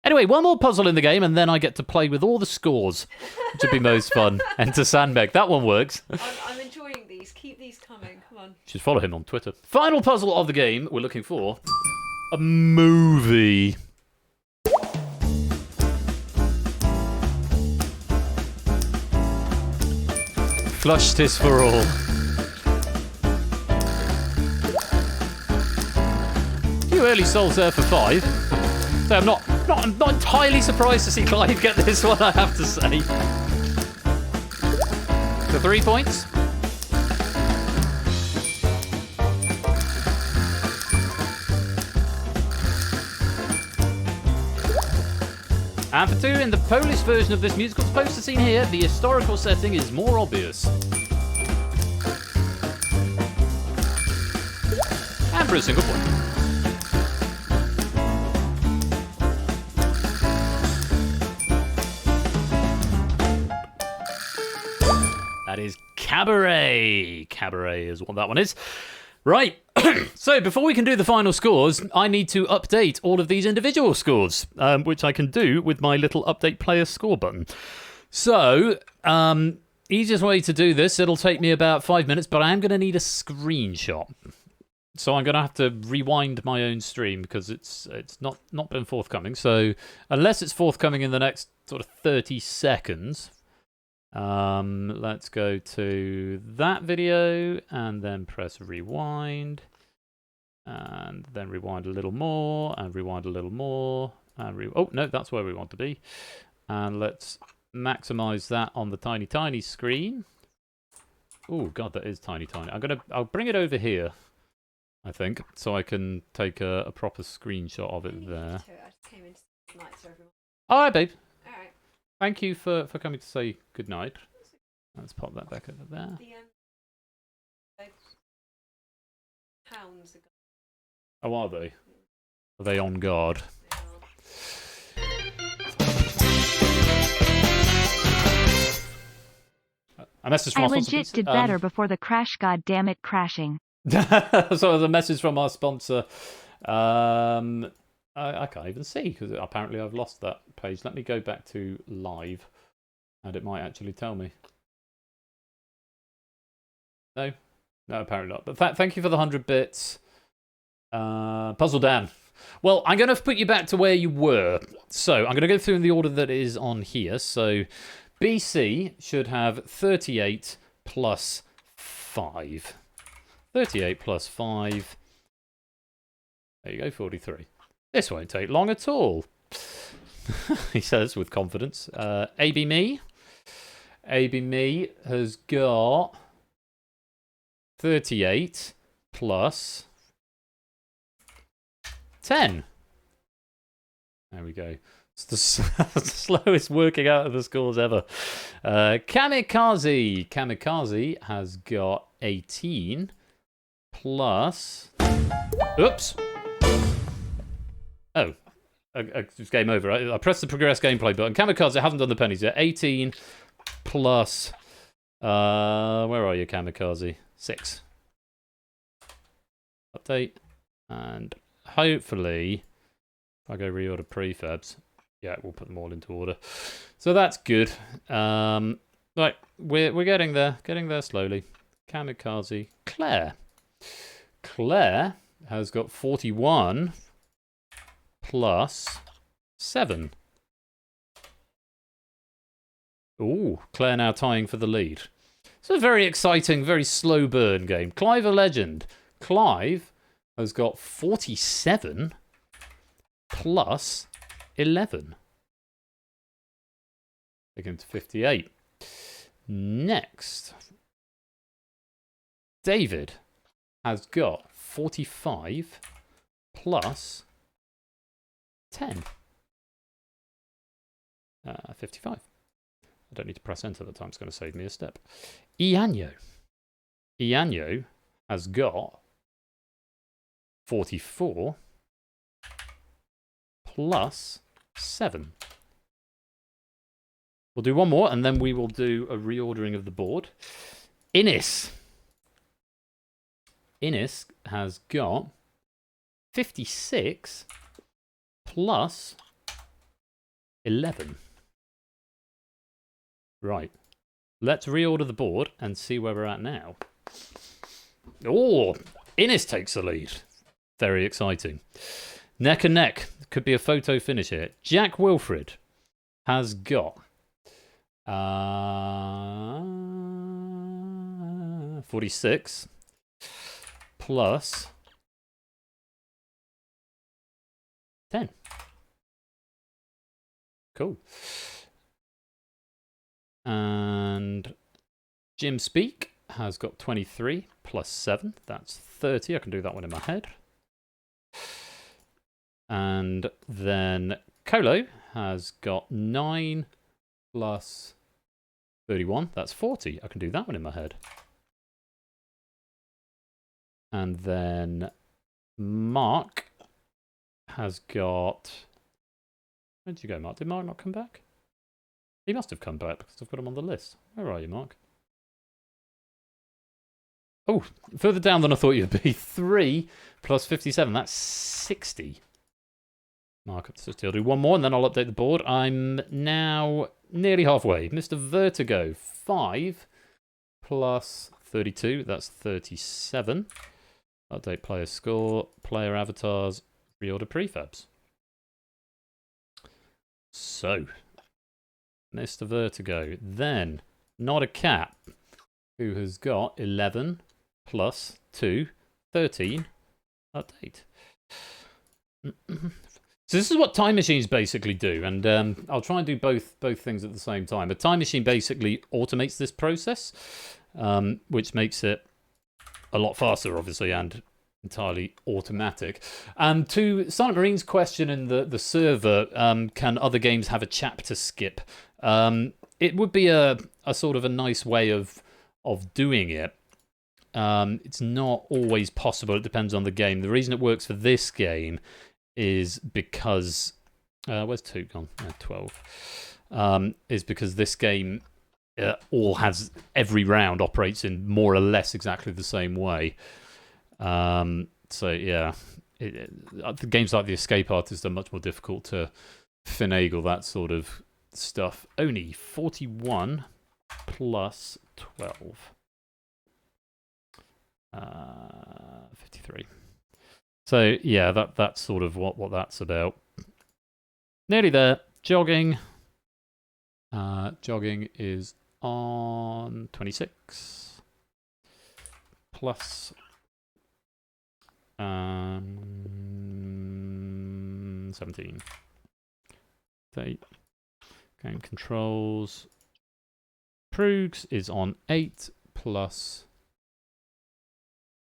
Anyway, one more puzzle in the game, and then I get to play with all the scores, which would be most fun. Enter Sandbag. That one works. I'm enjoying these. Keep these coming. Come on. Should follow him on Twitter. Final puzzle of the game. We're looking for a movie. Flush tis for all. Few early souls there for 5. So I'm not entirely surprised to see Clive get this one, I have to say. For 3 points. And for 2, in the Polish version of this musical poster seen here, the historical setting is more obvious. And for a single point. That is Cabaret. Cabaret is what that one is. Right. So before we can do the final scores, I need to update all of these individual scores, which I can do with my little update player score button. So, easiest way to do this, it'll take me about 5 minutes, but I am going to need a screenshot. So I'm going to have to rewind my own stream because it's not been forthcoming. So unless it's forthcoming in the next sort of 30 seconds... let's go to that video and then press rewind and then rewind a little more and rewind a little more and oh no, that's where we want to be, and let's maximize that on the tiny screen. Oh god, that is tiny. I'll bring it over here, I think, so I can take a proper screenshot of it there. I just came into tonight, so everyone. All right, babe. Alright. Thank you for coming to say goodnight. Let's pop that back over there. The hounds are gone. Oh, are they? Are they on guard? A message from I our sponsor, legit please. did better before the crash. God damn it, crashing. So there's a message from our sponsor. I can't even see because apparently I've lost that page. Let me go back to live, and it might actually tell me. No, apparently not. But thank you for the 100 bits. Puzzle Dan. Well, I'm going to put you back to where you were. So I'm going to go through in the order that is on here. So BC should have 38 plus 5. 38 plus 5. There you go, 43. This won't take long at all. He says with confidence. AB Me. AB Me has got 38 plus 10. There we go. It's the slowest working out of the scores ever. Kamikaze. Kamikaze has got 18 plus... Oops. Oh. It's game over. I pressed the progress gameplay button. Kamikaze, I haven't done the pennies yet. 18 plus... where are you, Kamikaze? 6. Update. And hopefully, if I go reorder prefabs, yeah, we'll put them all into order. So that's good. Right, we're getting there slowly. Kamikaze. Claire. Claire has got 41 plus 7. Ooh, Claire now tying for the lead. It's a very exciting, very slow burn game. Clive a legend. Clive has got 47 plus 11. Taking him to 58. Next, David has got 45 plus 10. 55. I don't need to press enter that time. It's going to save me a step. Ianyo. Ianyo has got 44 plus 7. We'll do one more, and then we will do a reordering of the board. Innis. Innis has got 56 plus 11. Right. Let's reorder the board and see where we're at now. Oh, Innes takes the lead. Very exciting. Neck and neck. Could be a photo finish here. Jack Wilfred has got 46 plus 10. Cool. And Jim Speak has got 23 plus 7. That's 30. I can do that one in my head. And then Colo has got 9 plus 31. That's 40. I can do that one in my head. And then Mark has got... Where did you go, Mark? Did Mark not come back? He must have come back because I've got him on the list. Where are you, Mark? Oh, further down than I thought you'd be. 3 plus 57. That's 60. Mark up to 60. I'll do one more and then I'll update the board. I'm now nearly halfway. Mr. Vertigo. 5 plus 32. That's 37. Update player score. Player avatars. Reorder prefabs. So, Mr. Vertigo. Then, Not a Cat, who has got 11 plus 2, 13. Update. So this is what time machines basically do, and I'll try and do both things at the same time. A time machine basically automates this process, which makes it a lot faster, obviously, and entirely automatic. To Silent Marine's question in the server, can other games have a chapter skip? It would be a sort of a nice way of doing it. It's not always possible. It depends on the game. The reason it works for this game is because... where's 2 gone? 12. Is because this game all has... Every round operates in more or less exactly the same way. So, yeah. The games like The Escape Artist are much more difficult to finagle that sort of stuff. Only 41 plus 12. 53. So yeah, that's sort of what that's about. Nearly there. Jogging. Jogging is on 26 plus 17. 8. Game controls. Proogs is on 8 plus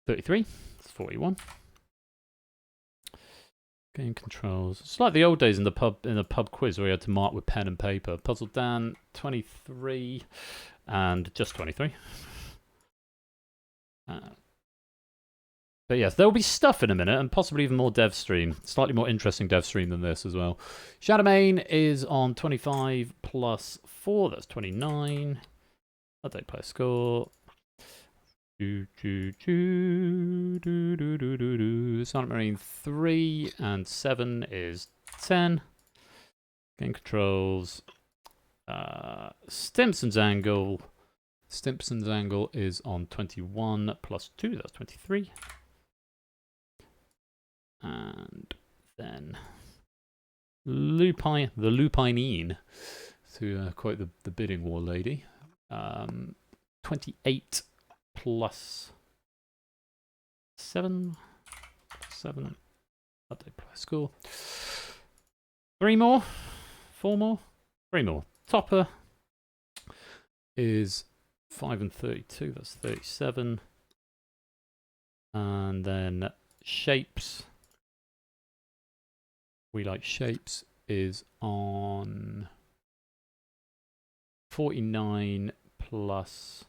33. That's 41. Game controls. It's like the old days in the pub quiz where you had to mark with pen and paper. Puzzle Dan 23 and just 23. But yes, there will be stuff in a minute, and possibly even more dev stream. Slightly more interesting dev stream than this as well. Shadowmane is on 25 plus 4. That's 29. Update player score. Silent Marine 3 and 7 is 10. Game controls. Stimpson's Angle. Stimpson's Angle is on 21 plus 2. That's 23. And then Lupine, the Lupinine, to quote the bidding war lady. 28 plus 7. 7. Update player score. 3 more. 4 more. 3 more. Topper is 5 and 32. That's 37. And then Shapes. We Like Shapes is on 49 plus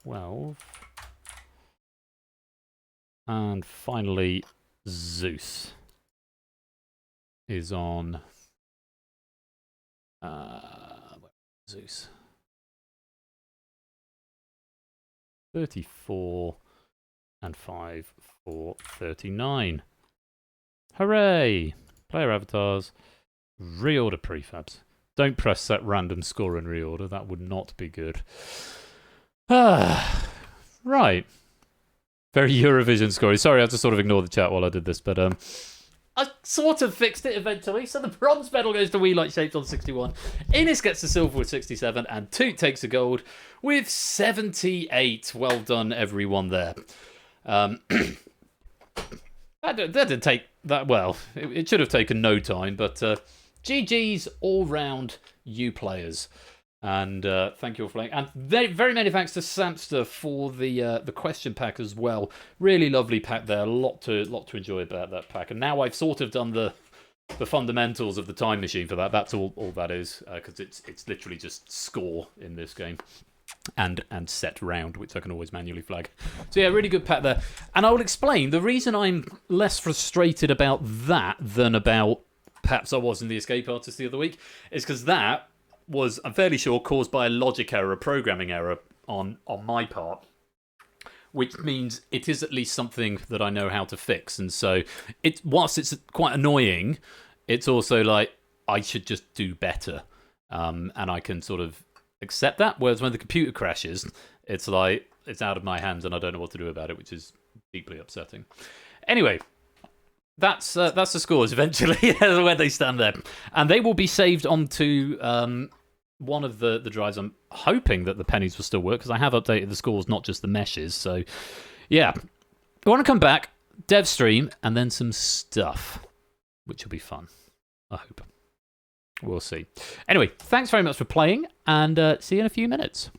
12. And finally, Zeus is on... Zeus. 34 and 5 for 39. Hooray! Player avatars. Reorder prefabs. Don't press set random score and reorder. That would not be good. Right. Very Eurovision scoring. Sorry, I had to sort of ignore the chat while I did this, but I sort of fixed it eventually. So the bronze medal goes to We Like Shaped on 61. Innes gets the silver with 67, and Toot takes the gold with 78. Well done, everyone there. That didn't take that well. It should have taken no time, but GG's all round, you players. And thank you all for playing. And very many thanks to Samster for the question pack as well. Really lovely pack there. A lot to enjoy about that pack. And now I've sort of done the fundamentals of the time machine for that. That's all that is, because it's literally just score in this game. And set round, which I can always manually flag. So yeah, really good pack there. And I will explain the reason I'm less frustrated about that than about perhaps I was in the Escape Artist the other week, is because that was, I'm fairly sure, caused by a logic error, a programming error on my part, which means it is at least something that I know how to fix. And so, whilst it's quite annoying, it's also like, I should just do better. And I can sort of accept that. Whereas when the computer crashes, it's like, it's out of my hands and I don't know what to do about it, which is deeply upsetting. Anyway, that's the scores eventually, where they stand there. And they will be saved onto one of the drives. I'm hoping that the pennies will still work, because I have updated the scores, not just the meshes. So, yeah. I want to come back, dev stream, and then some stuff, which will be fun. I hope. We'll see. Anyway, thanks very much for playing, and see you in a few minutes.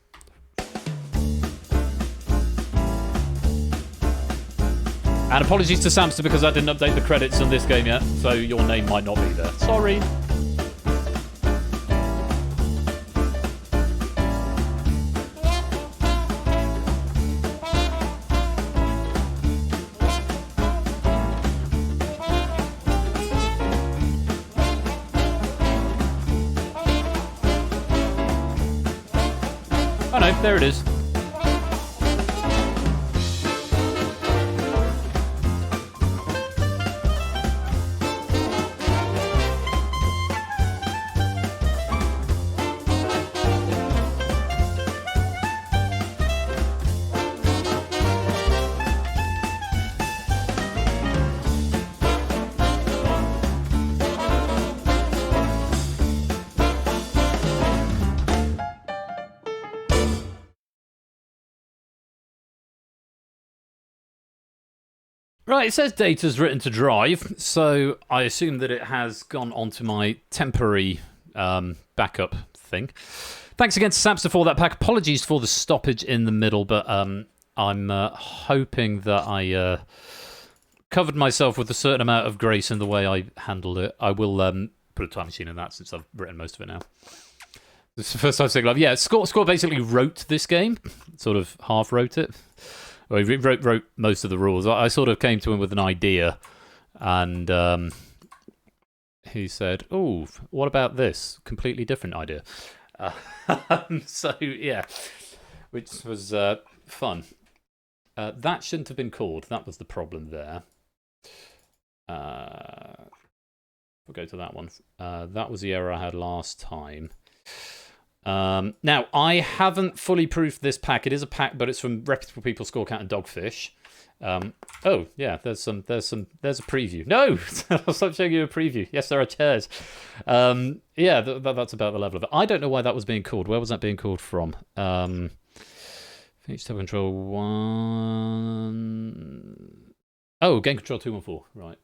And apologies to Samster because I didn't update the credits on this game yet, so your name might not be there. Sorry. Oh no, there it is. Right, it says data's written to drive, so I assume that it has gone onto my temporary backup thing. Thanks again to Samster for that pack. Apologies for the stoppage in the middle, but I'm hoping that I covered myself with a certain amount of grace in the way I handled it. I will put a time machine in that since I've written most of it now. This is the first time saying live. Yeah, Score basically wrote this game, sort of half wrote it. Well, he wrote most of the rules. I sort of came to him with an idea, and he said, "Oh, what about this? Completely different idea." So yeah, which was fun. That shouldn't have been called. That was the problem there. We'll go to that one. That was the error I had last time. Now, I haven't fully proofed this pack. It is a pack, but it's from Reputable People, Scorecat, and Dogfish. Oh, yeah, there's a preview. No! I'll stop showing you a preview. Yes, there are chairs. Yeah, that's about the level of it. I don't know why that was being called. Where was that being called from? Finish tab control 1... Oh, game control 214. Right.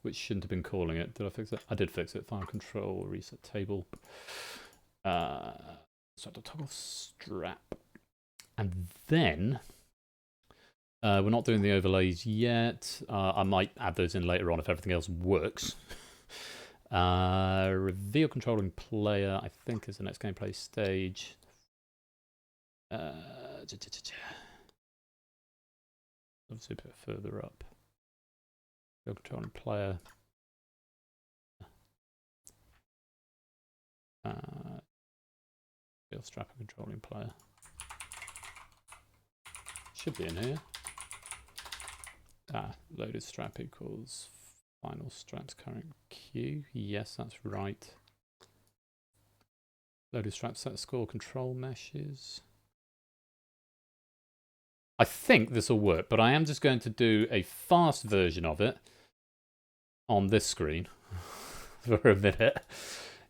Which shouldn't have been calling it. Did I fix it? I did fix it. File control, reset table. So to toggle strap. And then we're not doing the overlays yet. I might add those in later on if everything else works. Reveal controlling player, I think, is the next gameplay stage. Obviously a bit further up. Reveal controlling player. Reveal strapper controlling player. Should be in here. Loaded strap equals Final straps current queue. Yes, that's right. Loaded straps set score control meshes. I think this will work, but I am just going to do a fast version of it on this screen for a minute,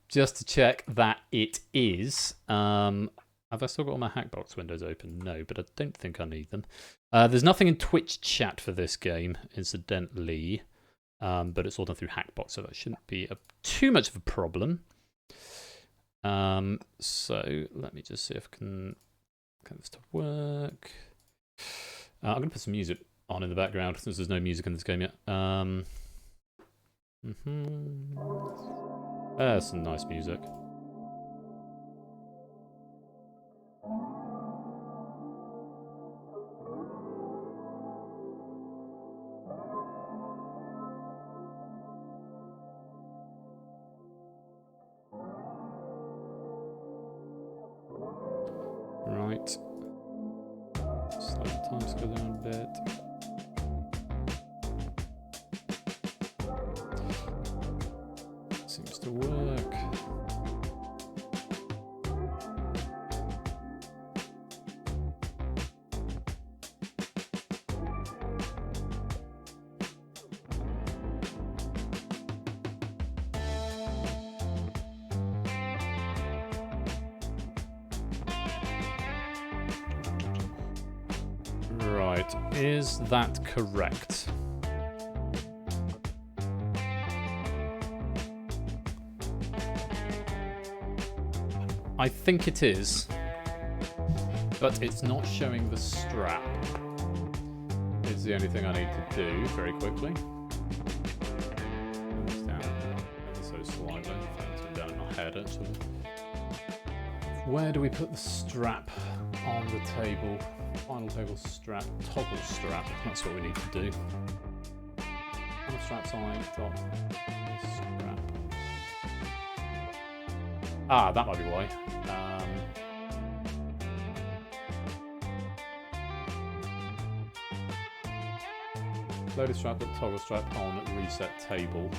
just to check that it is. Have I still got all my Hackbox windows open? No, but I don't think I need them. There's nothing in Twitch chat for this game, incidentally, but it's all done through Hackbox, so that shouldn't be too much of a problem. So let me just see if I can get this to work. I'm going to put some music on in the background since there's no music in this game yet. There's some nice music. Right. Slow the time scale down a bit. Seems to work. Right, is that correct? I think it is, but it's not showing the strap. It's the only thing I need to do very quickly. Turn this down ever so slightly. It's been down in my head actually. Where do we put the strap on the table? Final table strap, toggle strap. That's what we need to do. Final strap side, top strap. Ah, that might be why. Loaded strap, put toggle strap on reset table.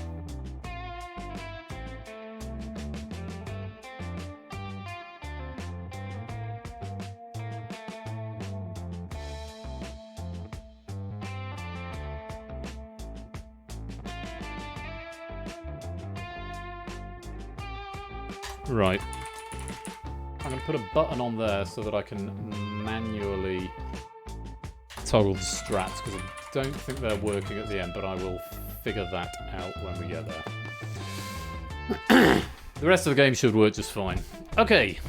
Right. I'm going to put a button on there so that I can manually toggle the straps, because I don't think they're working at the end, but I will figure that out when we get there. The rest of the game should work just fine. Okay.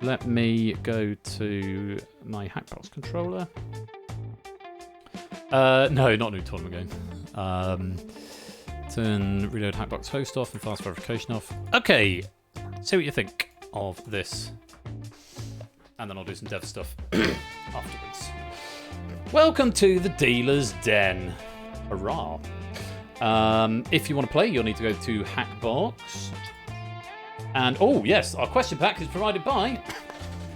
Let me go to my Hackbox controller. No, not new tournament game. Turn reload Hackbox host off and fast verification off. Okay, see what you think of this. And then I'll do some dev stuff afterwards. Welcome to the Dealer's Den. Hurrah. If you want to play, you'll need to go to Hackbox. And, oh yes, our question pack is provided by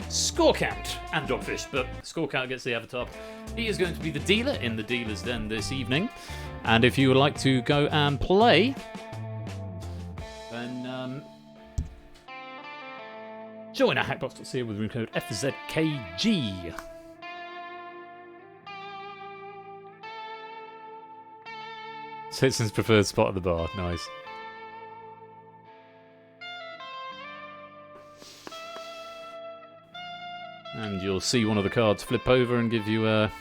Score Count and Dogfish, but Score Count gets the avatar. He is going to be the dealer in the Dealer's Den this evening. And if you would like to go and play, then join our Hackbox.co with room code FZKG. Citizen's preferred spot at the bar. Nice. And you'll see one of the cards flip over and give you a...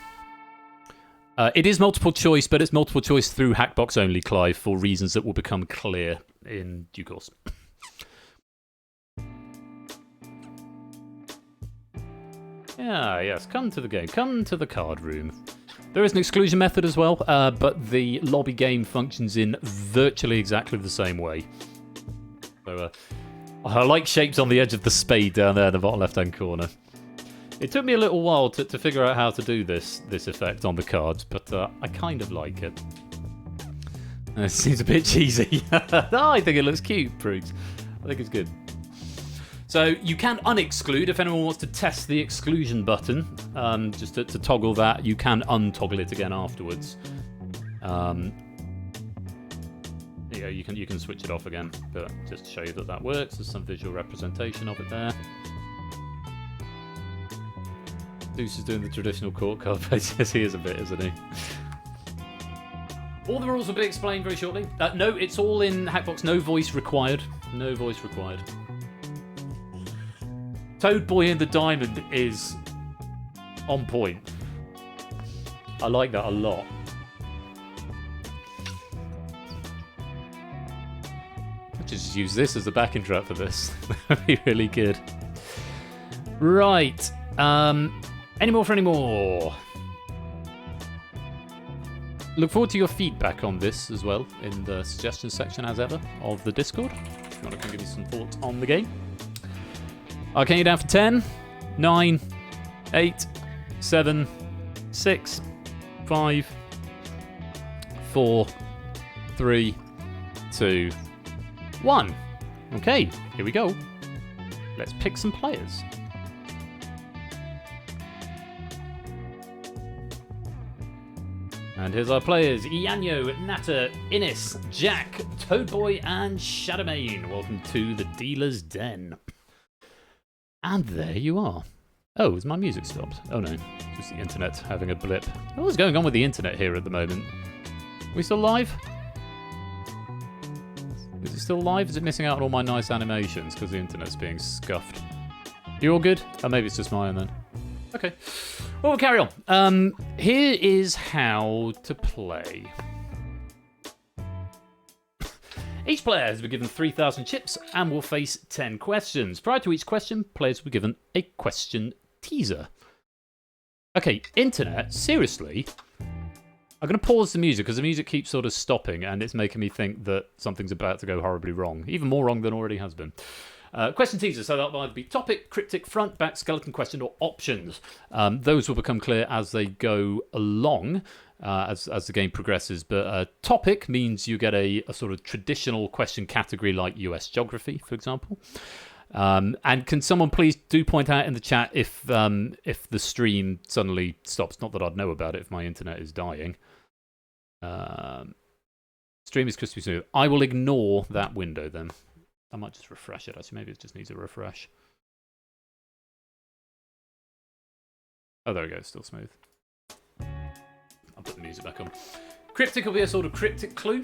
it is multiple choice, but it's multiple choice through Hackbox only, Clive, for reasons that will become clear in due course. Yeah, yes, come to the game. Come to the card room. There is an exclusion method as well, but the lobby game functions in virtually exactly the same way. So, I like shapes on the edge of the spade down there in the bottom left-hand corner. It took me a little while to figure out how to do this effect on the cards, but I kind of like it. It seems a bit cheesy. No, I think it looks cute, Prudes. I think it's good. So you can unexclude if anyone wants to test the exclusion button. Just to toggle that, you can untoggle it again afterwards. Yeah, you can switch it off again, but just to show you that that works, there's some visual representation of it there. Deuce is doing the traditional court card face. Yes, he is a bit, isn't he? All the rules will be explained very shortly. No, it's all in Hackbox. No voice required. No voice required. Toad Boy and the Diamond is on point. I like that a lot. I'll just use this as a backing track for this. That'd be really good. Right. Any more for any more? Look forward to your feedback on this as well in the suggestions section, as ever, of the Discord. If you want to come give me some thoughts on the game. Arcane, you down for 10, 9, 8, 7, 6, 5, 4, 3, 2, 1. Okay, here we go. Let's pick some players. And here's our players: Ianyo, Natter, Innis, Jack, Toadboy, and Shadowmane. Welcome to the Dealer's Den. And there you are. Oh, has my music stopped? Oh no, just the internet having a blip. What's going on with the internet here at the moment? Are we still live? Is it still live? Is it missing out on all my nice animations because the internet's being scuffed? You all good? Oh, maybe it's just mine then. Okay. Well, we'll carry on. Here is how to play. Each player has been given 3,000 chips and will face 10 questions. Prior to each question, players will be given a question teaser. Okay, internet, seriously? I'm going to pause the music because the music keeps sort of stopping and it's making me think that something's about to go horribly wrong. Even more wrong than already has been. Question teaser, so that'll either be topic, cryptic, front, back, skeleton question, or options. Those will become clear as they go along, as the game progresses. But topic means you get a sort of traditional question category like US geography, for example. And can someone please do point out in the chat if the stream suddenly stops? Not that I'd know about it if my internet is dying. Stream is crispy smooth. I will ignore that window then. I might just refresh it, actually. Maybe it just needs a refresh. Oh, there we go. Still smooth. I'll put the music back on. Cryptic will be a sort of cryptic clue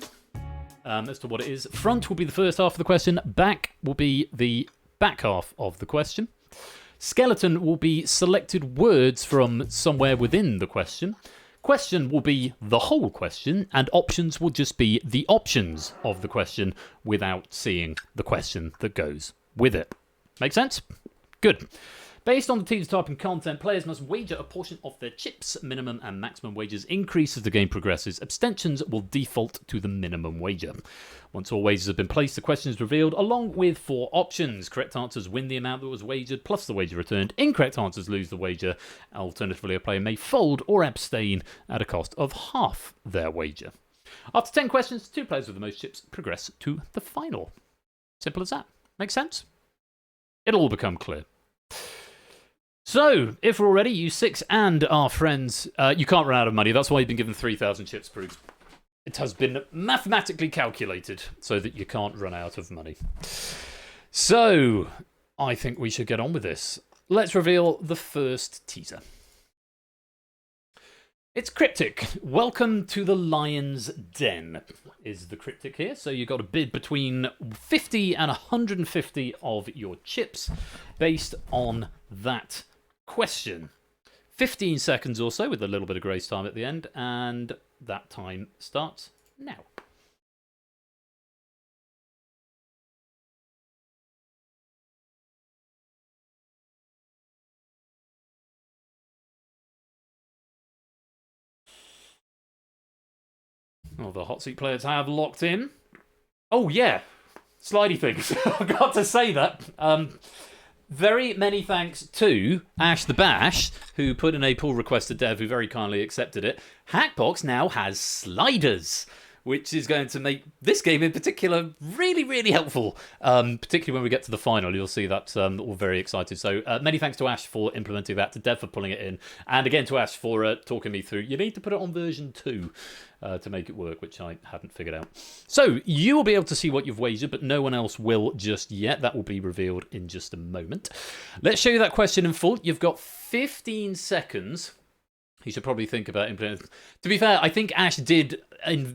as to what it is. Front will be the first half of the question. Back will be the back half of the question. Skeleton will be selected words from somewhere within the question. Question will be the whole question, and options will just be the options of the question without seeing the question that goes with it. Make sense? Good. Based on the teaser type and content, players must wager a portion of their chips. Minimum and maximum wagers increase as the game progresses. Abstentions will default to the minimum wager. Once all wagers have been placed, the question is revealed along with 4 options. Correct answers win the amount that was wagered plus the wager returned. Incorrect answers lose the wager. Alternatively, a player may fold or abstain at a cost of half their wager. After 10 questions, 2 players with the most chips progress to the final. Simple as that. Make sense? It'll all become clear. So, if we're all ready, you 6 and our friends, you can't run out of money. That's why you've been given 3,000 chips per. It has been mathematically calculated so that you can't run out of money. So, I think we should get on with this. Let's reveal the first teaser. It's cryptic. Welcome to the Lion's Den is the cryptic here. So you've got a bid between 50 and 150 of your chips based on that question. 15 seconds or so with a little bit of grace time at the end, and that time starts now. Oh, the hot seat players have locked in. Oh, yeah. Slidey things. I got to say that. Very many thanks to Ash the Bash, who put in a pull request to Dev, who very kindly accepted it. Hackbox now has sliders, which is going to make this game in particular really, really helpful. Particularly when we get to the final, you'll see that all very excited. So many thanks to Ash for implementing that, to Dev for pulling it in, and again to Ash for talking me through. You need to put it on version 2 to make it work, which I hadn't figured out. So you will be able to see what you've wagered, but no one else will just yet. That will be revealed in just a moment. Let's show you that question in full. You've got 15 seconds. You should probably think about implementing. To be fair, I think Ash did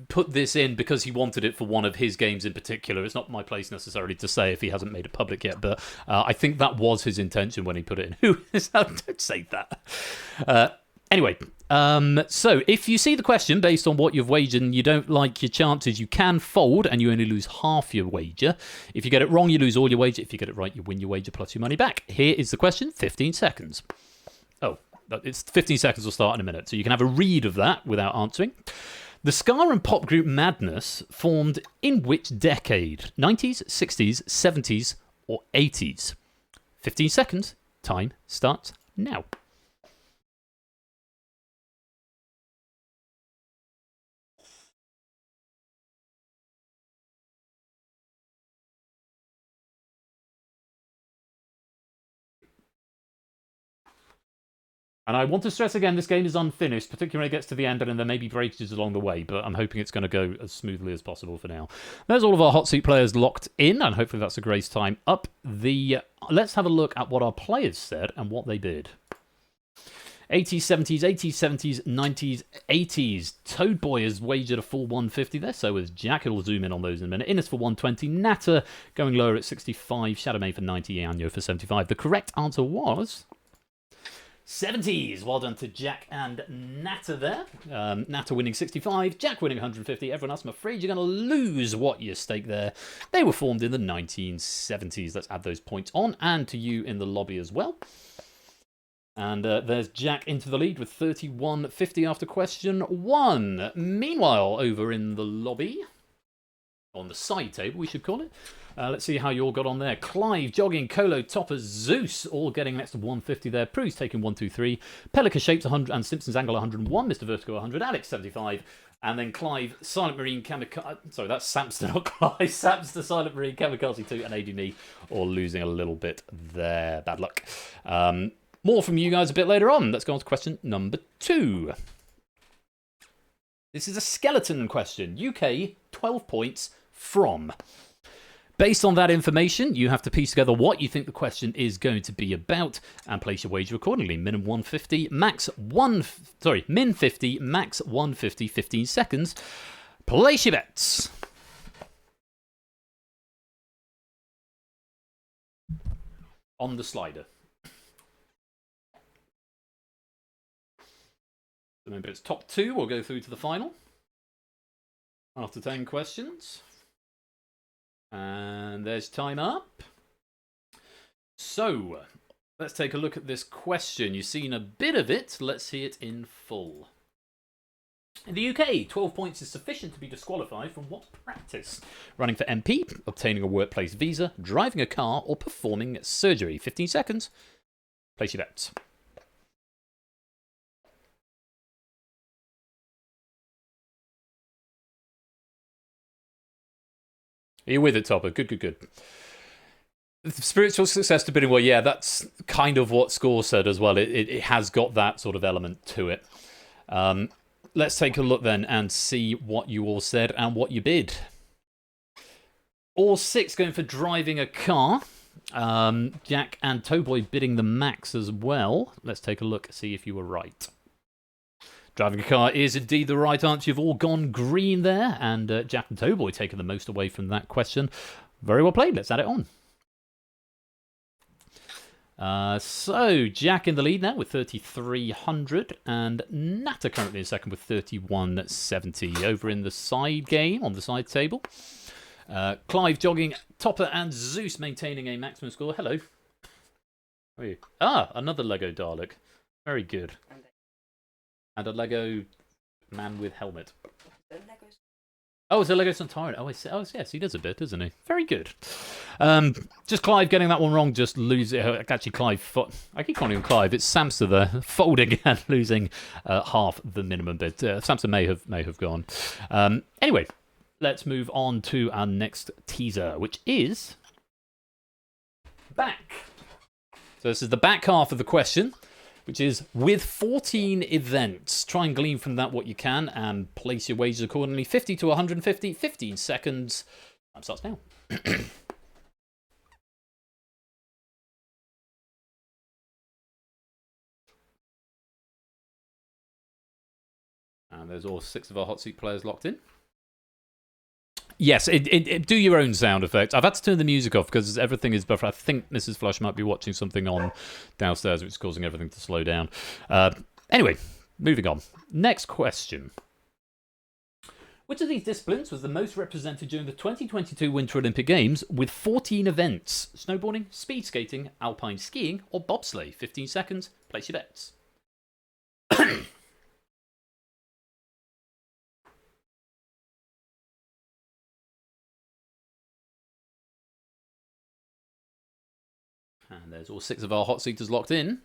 put this in because he wanted it for one of his games in particular. It's not my place necessarily to say if he hasn't made it public yet, but I think that was his intention when he put it in. Don't say that. Anyway, so if you see the question based on what you've wagered and you don't like your chances, you can fold and you only lose half your wager. If you get it wrong, you lose all your wager. If you get it right, you win your wager plus your money back. Here is the question, 15 seconds. Oh. It's 15 seconds will start in a minute, so you can have a read of that without answering. The ska and pop group Madness formed in which decade? 90s, 60s, 70s, or 80s? 15 seconds. Time starts now. And I want to stress again, this game is unfinished, particularly when it gets to the end, and there may be breakages along the way, but I'm hoping it's going to go as smoothly as possible for now. There's all of our hot seat players locked in, and hopefully that's a great time up. Let's have a look at what our players said and what they bid. 80s, 70s, 80s, 70s, 90s, 80s. Toadboy has wagered a full 150 there, so has Jack. It'll zoom in on those in a minute. Innes for 120. Natter going lower at 65. Shadowmay for 90. Anyo for 75. The correct answer was 70s. Well done to Jack and Natter there. Natter winning 65, Jack winning 150. Everyone else, I'm afraid you're going to lose what you stake there. They were formed in the 1970s. Let's add those points on, and to you in the lobby as well. And there's Jack into the lead with 31.50 after question 1. Meanwhile, over in the lobby, on the side table, we should call it. Let's see how you all got on there. Clive, Jogging, Colo, Topper, Zeus, all getting next to 150 there. Prue's taking 1, 2, 3. Pelican Shapes 100 and Simpsons Angle 101. Mr. Vertigo 100. Alex 75. And then Clive, Silent Marine, Kamikaze. Sorry, that's Samster, not Clive. Samster, Silent Marine, Kamikaze 2, and AD Me, all losing a little bit there. Bad luck. More from you guys a bit later on. Let's go on to question number 2. This is a skeleton question. UK, 12 points from. Based on that information, you have to piece together what you think the question is going to be about and place your wager accordingly. Min 150, min 50, max 150, 15 seconds. Place your bets. On the slider. Remember, it's top 2. We'll go through to the final. After 10 questions. And there's time up. So, let's take a look at this question. You've seen a bit of it. Let's see it in full. In the UK, 12 points is sufficient to be disqualified from what practice? Running for MP, obtaining a workplace visa, driving a car, or performing surgery. 15 seconds. Place your bets. Are you with it, Topper? Good, good, good. Spiritual success to bidding well, yeah, that's kind of what Score said as well. It has got that sort of element to it. Let's take a look then and see what you all said and what you bid. All 6 going for driving a car. Jack and Toadboy bidding the max as well. Let's take a look, see if you were right. Driving a car is indeed the right answer. You've all gone green there, and Jack and Toadboy taking the most away from that question. Very well played. Let's add it on. So, Jack in the lead now with 3,300, and Natter currently in second with 3,170. Over in the side game, on the side table, Clive, Jogging, Topper, and Zeus maintaining a maximum score. Hello. How are you? Ah, another Lego Dalek. Very good. And a Lego man with helmet. Oh, it's a Lego Centaur. Oh, yes, he does a bit, doesn't he? Very good. Just Clive getting that one wrong, just losing. Actually, Clive. I keep calling him Clive. It's Samster there, folding and losing half the minimum bid. Samster may have gone. Anyway, let's move on to our next teaser, which is back. So this is the back half of the question, which is with 14 events. Try and glean from that what you can and place your wagers accordingly. 50 to 150, 15 seconds. Time starts now. And there's all 6 of our hot seat players locked in. Yes, do your own sound effects. I've had to turn the music off because everything is buffer. I think Mrs. Flush might be watching something on downstairs, which is causing everything to slow down. Anyway, moving on. Next question. Which of these disciplines was the most represented during the 2022 Winter Olympic Games with 14 events? Snowboarding, speed skating, alpine skiing, or bobsleigh? 15 seconds. Place your bets. And there's all 6 of our hot seaters locked in.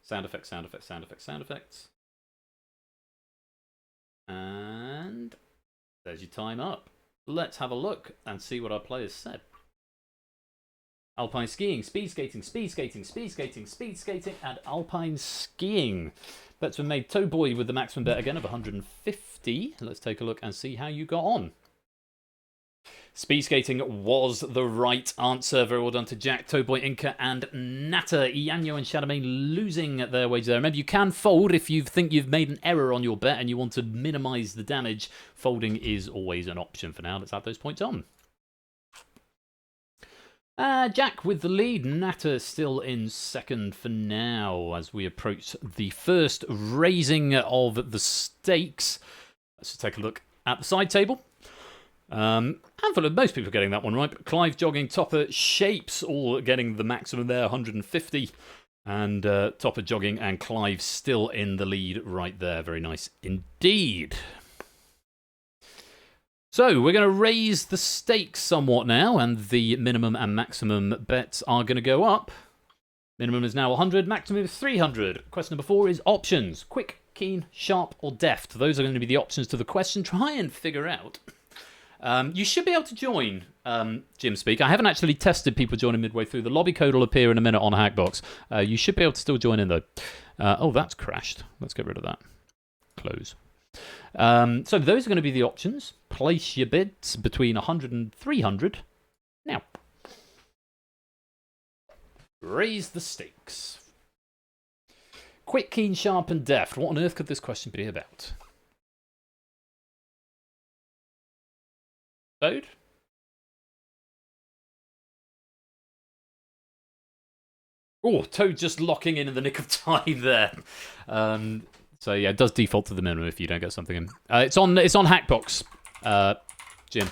Sound effects, sound effects, sound effects, sound effects. And there's your time up. Let's have a look and see what our players said. Alpine skiing, speed skating, speed skating, speed skating, speed skating, and alpine skiing. Bets were made. Towboy with the maximum bet again of 150. Let's take a look and see how you got on. Speed skating was the right answer. Very well done to Jack, Towboy, Inca, and Natter. Ianyo and Shadowmane losing their wages there. Remember, you can fold if you think you've made an error on your bet and you want to minimise the damage. Folding is always an option for now. Let's add those points on. Jack with the lead. Natter still in second for now as we approach the first raising of the stakes. Let's just take a look at the side table. Handful of most people getting that one right, but Clive, Jogging, Topper, Shapes all getting the maximum there, 150. And Topper, Jogging, and Clive still in the lead right there. Very nice indeed. So we're going to raise the stakes somewhat now, and the minimum and maximum bets are going to go up. Minimum is now 100, maximum is 300. Question number 4 is options. Quick, keen, sharp, or deft. Those are going to be the options to the question. Try and figure out. You should be able to join Jim Speak. I haven't actually tested people joining midway through. The lobby code will appear in a minute on Hackbox. You should be able to still join in, though. Oh, that's crashed. Let's get rid of that. Close. So those are going to be the options. Place your bids between 100 and 300. Now, raise the stakes. Quick, keen, sharp, and deft. What on earth could this question be about? Toad? Oh, Toad just locking in the nick of time there. So yeah, it does default to the minimum if you don't get something in. It's on Hackbox, Jim.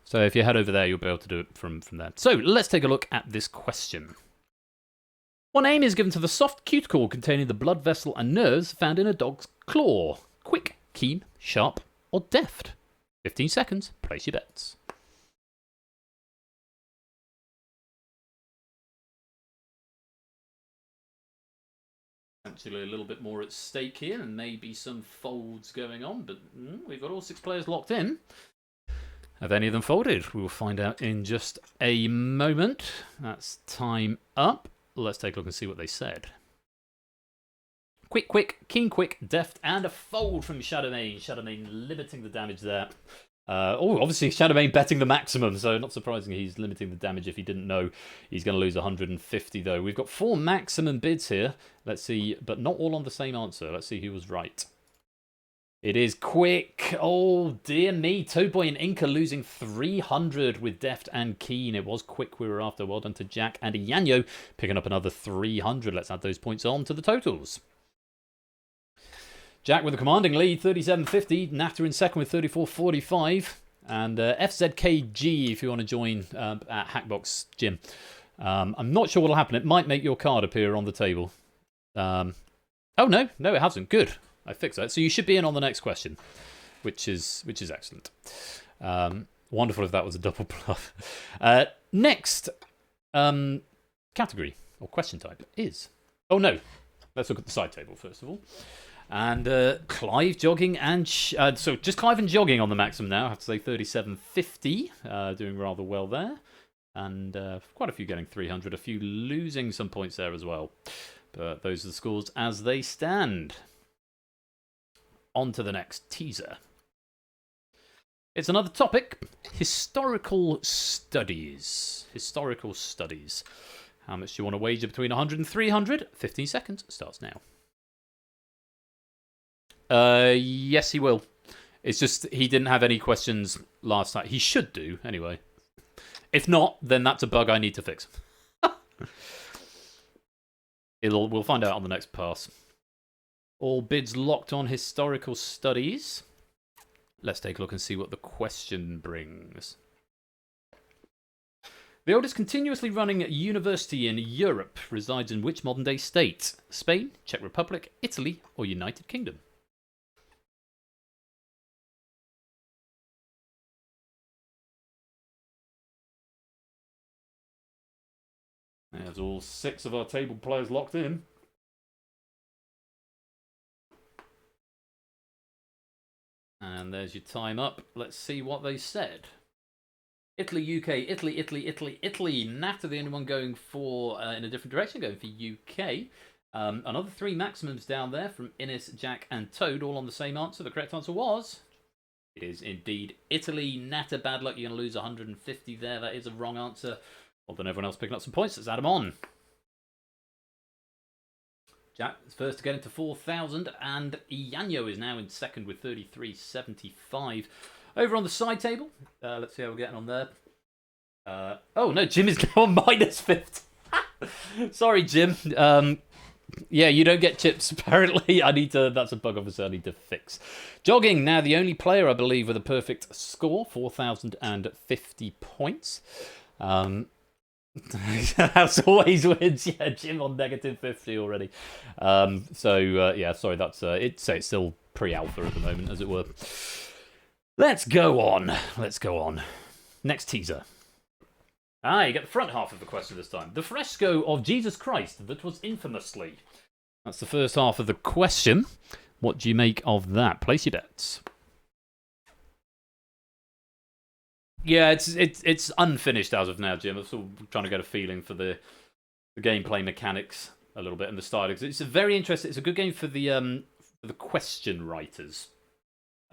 So if you head over there, you'll be able to do it from there. So let's take a look at this question. What name is given to the soft cuticle containing the blood vessel and nerves found in a dog's claw? Quick, keen, sharp, or deft? 15 seconds. Place your bets. Actually, a little bit more at stake here, and maybe some folds going on, but we've got all 6 players locked in. Have any of them folded? We will find out in just a moment. That's time up. Let's take a look and see what they said. Quick, quick, keen, quick, deft, and a fold from Shadowmane. Shadowmane limiting the damage there. Obviously Shadowmane betting the maximum, so not surprising he's limiting the damage if he didn't know. He's going to lose 150 though. We've got 4 maximum bids here. Let's see, but not all on the same answer. Let's see who was right. It is quick. Oh dear me. Towboy and Inca losing 300 with deft and keen. It was quick we were after. Well done to Jack and Ianyo picking up another 300. Let's add those points on to the totals. Jack with a commanding lead, 37.50. Natter in second with 34.45. And FZKG, if you want to join at Hackbox Jim. I'm not sure what will happen. It might make your card appear on the table. Oh, no, it hasn't. Good. I fixed that. So you should be in on the next question, which is excellent. Wonderful if that was a double bluff. Next category or question type is... Oh, no. Let's look at the side table, first of all. And Clive jogging and... so just Clive and jogging on the maximum now. I have to say 37.50. Doing rather well there. And quite a few getting 300. A few losing some points there as well. But those are the scores as they stand. On to the next teaser. It's another topic. Historical studies. Historical studies. How much do you want to wager between 100 and 300? 15 seconds starts now. Yes, he will. It's just he didn't have any questions last night. He should do, anyway. If not, then that's a bug I need to fix. We'll find out on the next pass. All bids locked on historical studies. Let's take a look and see what the question brings. The oldest continuously running university in Europe resides in which modern-day state? Spain, Czech Republic, Italy, or United Kingdom? There's all 6 of our table players locked in. And there's your time up. Let's see what they said. Italy, UK, Italy, Italy, Italy, Italy. Nat are the only one going for in a different direction, going for UK. Another 3 maximums down there from Innes, Jack, and Toad, all on the same answer. The correct answer was... It is indeed Italy. Natter, bad luck. You're going to lose 150 there. That is a wrong answer. Well done, everyone else picking up some points. Let's add them on. Jack is first to get into 4,000, and Ianyo is now in second with 33.75. Over on the side table, let's see how we're getting on there. Oh no, Jim is now on minus 50. Sorry, Jim. Yeah, you don't get chips, apparently. That's a bug, obviously, I need to fix. Jogging, now the only player, I believe, with a perfect score, 4,050 points. As always wins, yeah, Jim on negative 50 already. Yeah, sorry, that's it's still pre-alpha at the moment, as it were. Let's go on. Next teaser. You get the front half of the question this time. The fresco of Jesus Christ that was infamously. That's the first half of the question. What do you make of that? Place your bets. Yeah, it's unfinished as of now, Jim. I'm sort of trying to get a feeling for the gameplay mechanics a little bit and the style. It's a very interesting. It's a good game for the question writers,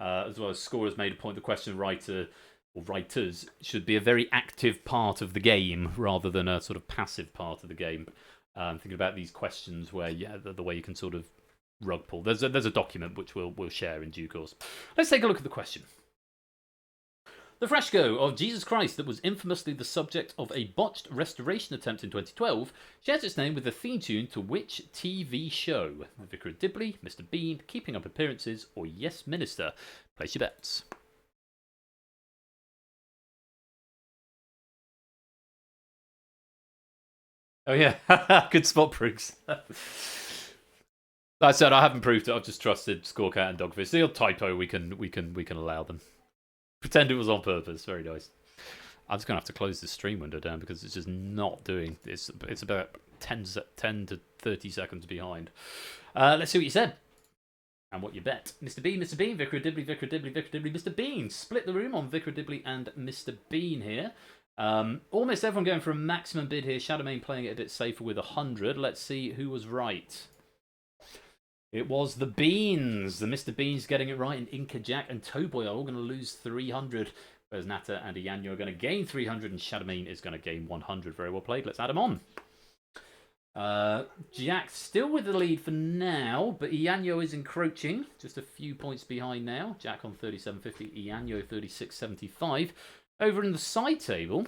as well as scorers made a point. The question writer or writers should be a very active part of the game rather than a sort of passive part of the game. Thinking about these questions where the way you can sort of rug pull. There's a document which we'll share in due course. Let's take a look at the question. The fresco of Jesus Christ that was infamously the subject of a botched restoration attempt in 2012 shares its name with the theme tune to which TV show? Vicar of Dibley, Mr. Bean, Keeping Up Appearances, or Yes Minister? Place your bets. Oh yeah, good spot, Briggs. Like I said, I haven't proved it. I've just trusted Scorecat and Dogfish. The odd typo, we can allow them. Pretend it was on purpose. Very nice. I'm just gonna have to close the stream window down because it's just not doing. It's about 10 to 30 seconds behind. Let's see what you said and what you bet. Mr. Bean, Vicar of Dibley, Vicar of Dibley, Vicar of Dibley, Mr. Bean. Split the room on Vicar of Dibley and Mr. Bean here. Almost everyone going for a maximum bid here. Shadowmane playing it a bit safer with 100. Let's see who was right. It was the Beans. The Mr. Beans getting it right, and Inca Jack and Towboy are all going to lose 300, whereas Natter and Ianyo are going to gain 300, and Shadowmane is going to gain 100. Very well played. Let's add them on. Jack still with the lead for now, but Ianyo is encroaching. Just a few points behind now. Jack on 37.50, Ianyo 36.75. Over in the side table,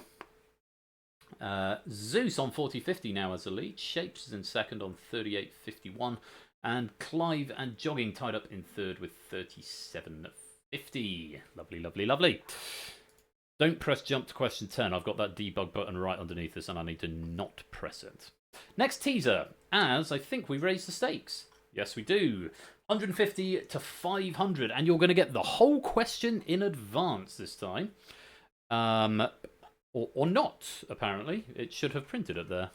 Zeus on 40.50 now has the lead. Shapes is in second on 38.51. And Clive and Jogging tied up in third with 37.50. Lovely, lovely, lovely. Don't press jump to question 10. I've got that debug button right underneath this and I need to not press it. Next teaser, as I think we raise the stakes. Yes, we do. 150 to 500. And you're going to get the whole question in advance this time. Or not, apparently. It should have printed it there.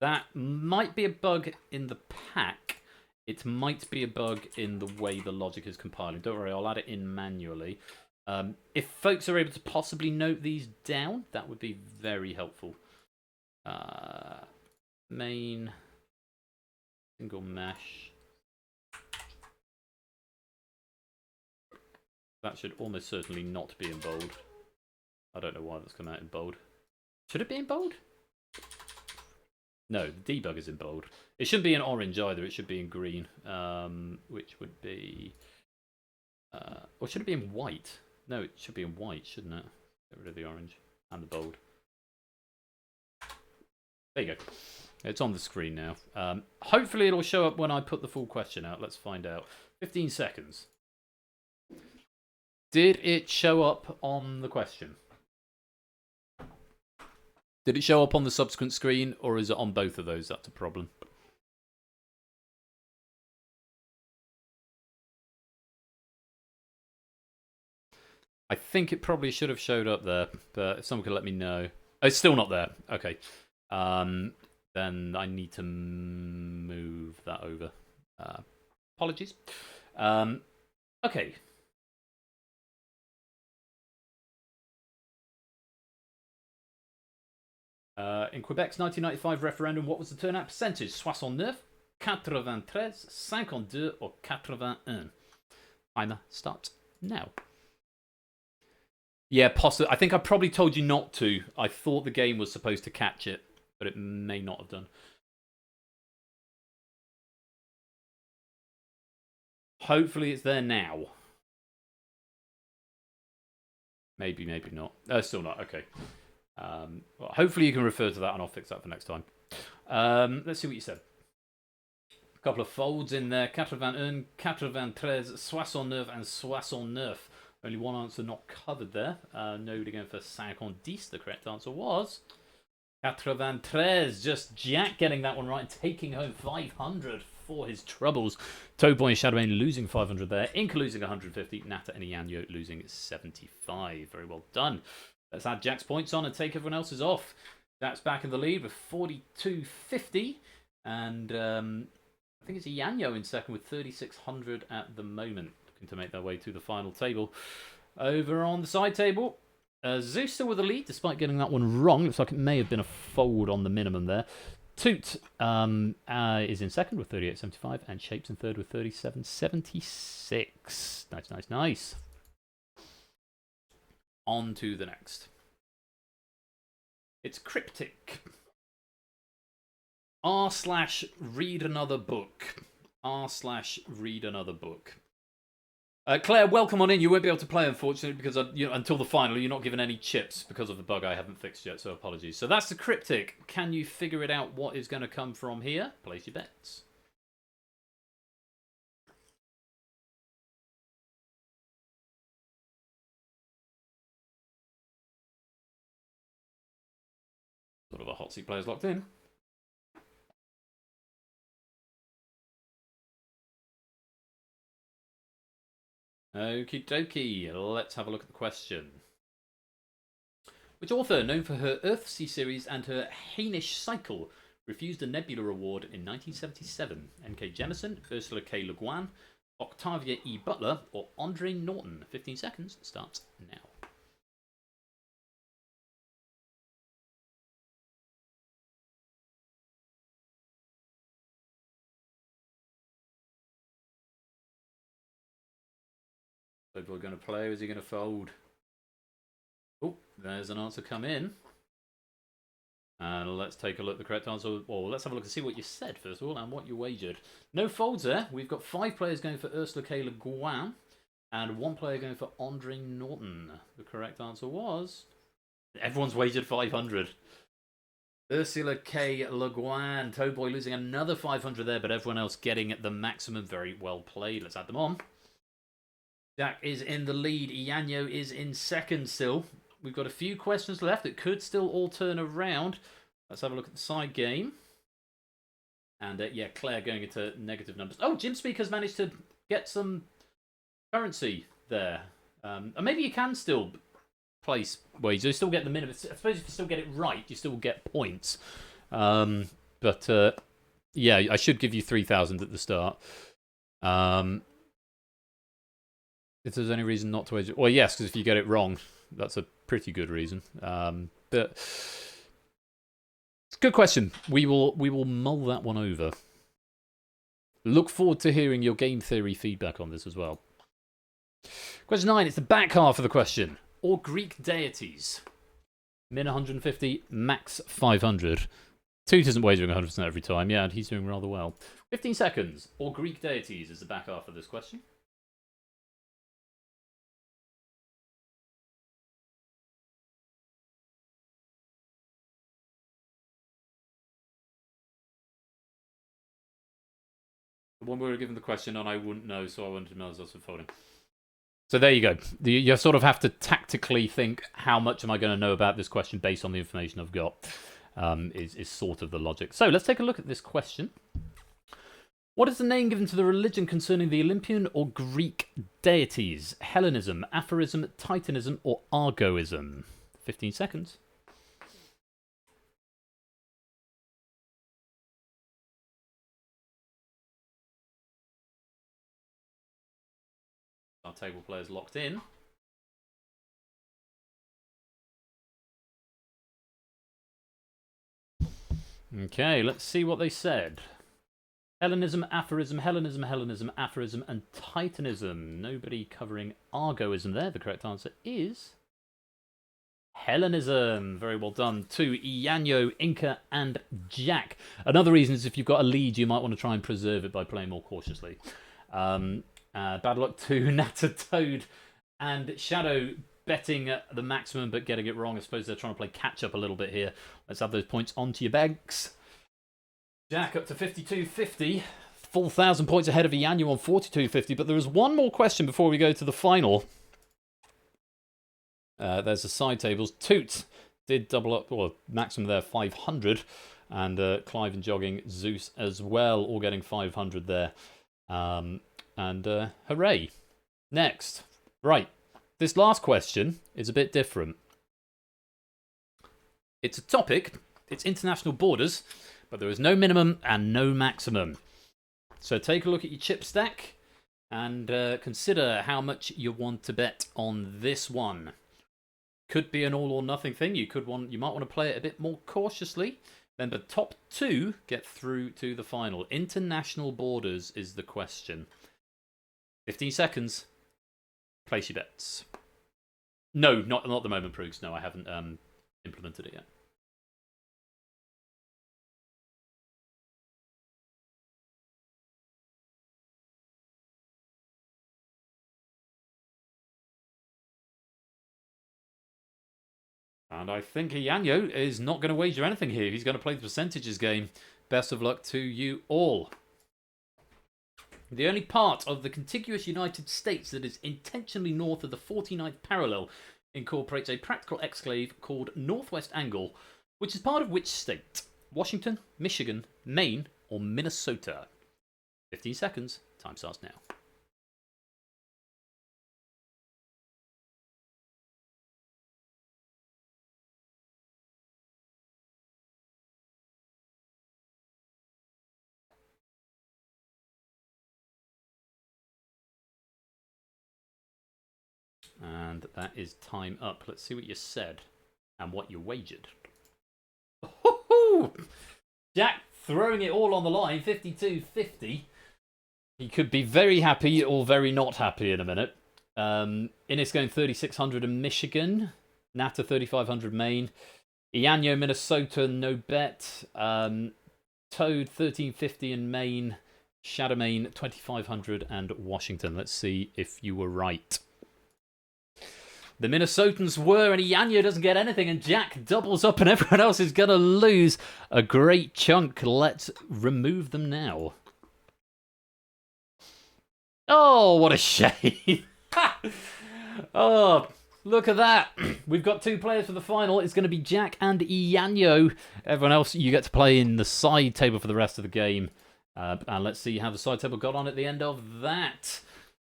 That might be a bug in the pack. It might be a bug in the way the logic is compiling. Don't worry, I'll add it in manually. If folks are able to possibly note these down, that would be very helpful. Main single mesh. That should almost certainly not be in bold. I don't know why that's come out in bold. Should it be in bold? No, the debug is in bold. It shouldn't be in orange either. It should be in green, which would be... or should it be in white? No, it should be in white, shouldn't it? Get rid of the orange and the bold. There you go. It's on the screen now. Hopefully it'll show up when I put the full question out. Let's find out. 15 seconds. Did it show up on the question? Did it show up on the subsequent screen, or is it on both of those? That's a problem. I think it probably should have showed up there, but if someone could let me know. Oh, it's still not there. Okay. Then I need to move that over. Apologies. Okay. In Quebec's 1995 referendum, what was the turnout percentage? 69, 93, 52 or 81? Timer starts now. Yeah, possibly. I think I probably told you not to. I thought the game was supposed to catch it, but it may not have done. Hopefully it's there now. Maybe, maybe not. Still not. Okay. Well, hopefully you can refer to that and I'll fix that for next time. Let's see what you said. A couple of folds in there. 81, 93, 69 and 69. Only one answer not covered there. Nobody going for 50. The correct answer was 93. Just Jack getting that one right and taking home 500 for his troubles. Toadboy and Shadowbane losing 500 there. Inca losing 150. Nata and Ianyo losing 75. Very well done. Let's add Jack's points on and take everyone else's off. Jack's back in the lead with 42.50. And I think it's Ianyo in second with 3,600 at the moment. Looking to make their way to the final table. Over on the side table, Zeus still with the lead despite getting that one wrong. Looks like it may have been a fold on the minimum there. Toot is in second with 38.75 and Shapes in third with 37.76. Nice, nice, nice. On to the next. It's Cryptic. r/read another book. r/read another book. Claire, welcome on in. You won't be able to play, unfortunately, because until the final, you're not given any chips because of the bug I haven't fixed yet, so apologies. So that's the Cryptic. Can you figure it out what is going to come from here? Place your bets. Sort of a hot seat players locked in. Okie dokie, let's have a look at the question. Which author, known for her Earthsea series and her Hainish Cycle, refused a Nebula Award in 1977? N.K. Jemisin, Ursula K. Le Guin, Octavia E. Butler, or Andre Norton? 15 seconds starts now. So we're going to play, or is he going to fold? Oh, there's an answer come in. And let's take a look at the correct answer. Well, let's have a look and see what you said, first of all, and what you wagered. No folds there. We've got 5 players going for Ursula K. Le Guin, and 1 player going for Andre Norton. The correct answer was... Everyone's wagered 500. Ursula K. Le Guin. Toadboy losing another 500 there, but everyone else getting the maximum. Very well played. Let's add them on. Jack is in the lead. Ianyo is in second still. We've got a few questions left that could still all turn around. Let's have a look at the side game. And yeah, Claire going into negative numbers. Oh, Jim Speaker's managed to get some currency there. And maybe you can still place wagers. You still get the minimum. I suppose if you still get it right, you still get points. But yeah, I should give you 3,000 at the start. If there's any reason not to wager, well, yes, because if you get it wrong, that's a pretty good reason. But it's a good question. We will mull that one over. Look forward to hearing your game theory feedback on this as well. Question 9. It's the back half of the question. Or Greek deities. Min 150, max 500. Toot isn't wagering 100% every time. Yeah, and he's doing rather well. 15 seconds. Or Greek deities is the back half of this question. The one we were given the question on, I wouldn't know, so I wanted to know as I was folding. So there you go. You sort of have to tactically think, how much am I going to know about this question based on the information I've got, is sort of the logic. So let's take a look at this question. What is the name given to the religion concerning the Olympian or Greek deities? Hellenism, Aphorism, Titanism, or Argoism? 15 seconds. Our table players locked in. Okay, let's see what they said. Hellenism, Aphorism, Hellenism, Hellenism, Aphorism, and Titanism. Nobody covering Argoism there. The correct answer is Hellenism. Very well done to Ianyo, Inca, and Jack. Another reason is if you've got a lead, you might want to try and preserve it by playing more cautiously. Bad luck to Natter, Toad, and Shadow betting the maximum but getting it wrong. I suppose they're trying to play catch up a little bit here. Let's add those points onto your banks. Jack up to 52.50, full 1,000 points ahead of Ianyu on 42.50. But there is one more question before we go to the final. There's the side tables. Toot did double up, or maximum there, 500. And Clive and Jogging, Zeus as well, all getting 500 there. And hooray. Next. Right. This last question is a bit different. It's a topic. It's international borders. But there is no minimum and no maximum. So take a look at your chip stack and consider how much you want to bet on this one. Could be an all or nothing thing. You might want to play it a bit more cautiously. Then the top two get through to the final. International borders is the question. 15 seconds. Place your bets. No, not at the moment, Proogs. No, I haven't implemented it yet. And I think Ianyo is not going to wager anything here. He's going to play the percentages game. Best of luck to you all. The only part of the contiguous United States that is intentionally north of the 49th parallel incorporates a practical exclave called Northwest Angle, which is part of which state? Washington, Michigan, Maine, or Minnesota? 15 seconds. Time starts now. And that is time up. Let's see what you said and what you wagered. Jack throwing it all on the line, 52.50. He could be very happy or very not happy in a minute. Innis going 3,600 in Michigan. Natter 3,500 Maine. Ianyo, Minnesota, no bet. Toad 1,350 in Maine. Shadow Maine 2,500 and Washington. Let's see if you were right. The Minnesotans were, and Ianyo doesn't get anything, and Jack doubles up, and everyone else is going to lose a great chunk. Let's remove them now. Oh, what a shame. Oh, look at that. We've got two players for the final. It's going to be Jack and Ianyo. Everyone else, you get to play in the side table for the rest of the game. And let's see how the side table got on at the end of that.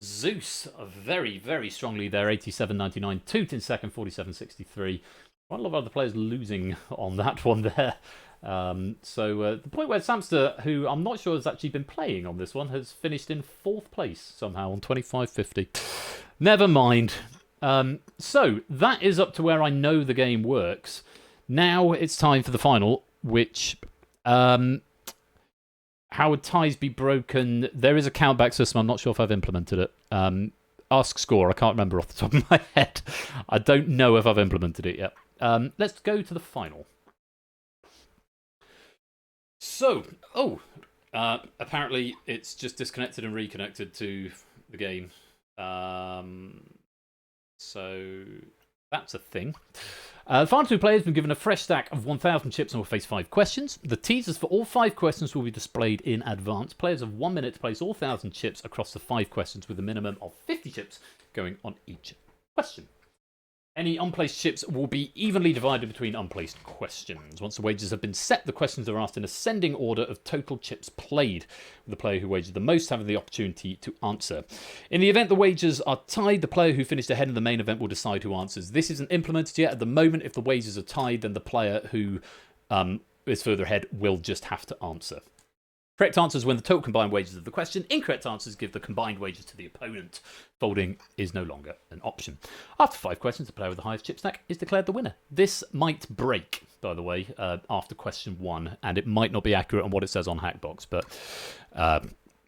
Zeus, very, very strongly there, 87.99. Toot in second, 47.63. Quite a lot of other players losing on that one there. So the point where Samster, who I'm not sure has actually been playing on this one, has finished in 4th place somehow on 25.50. Never mind. So that is up to where I know the game works. Now it's time for the final, which... how would ties be broken? There is a countback system. I'm not sure if I've implemented it. Ask score. I can't remember off the top of my head. I don't know if I've implemented it yet. Let's go to the final. So, apparently it's just disconnected and reconnected to the game. So that's a thing. The final 2 players have been given a fresh stack of 1,000 chips and will face 5 questions. The teasers for all 5 questions will be displayed in advance. Players have 1 minute to place all 1,000 chips across the 5 questions with a minimum of 50 chips going on each question. Any unplaced chips will be evenly divided between unplaced questions. Once the wagers have been set, the questions are asked in ascending order of total chips played, with the player who wagered the most having the opportunity to answer. In the event the wagers are tied, the player who finished ahead in the main event will decide who answers. This isn't implemented yet. At the moment, if the wagers are tied, then the player who is further ahead will just have to answer. Correct answers win the total combined wages of the question. Incorrect answers give the combined wages to the opponent. Folding is no longer an option. After 5 questions, the player with the highest chip stack is declared the winner. This might break, by the way, after question 1, and it might not be accurate on what it says on Hackbox, but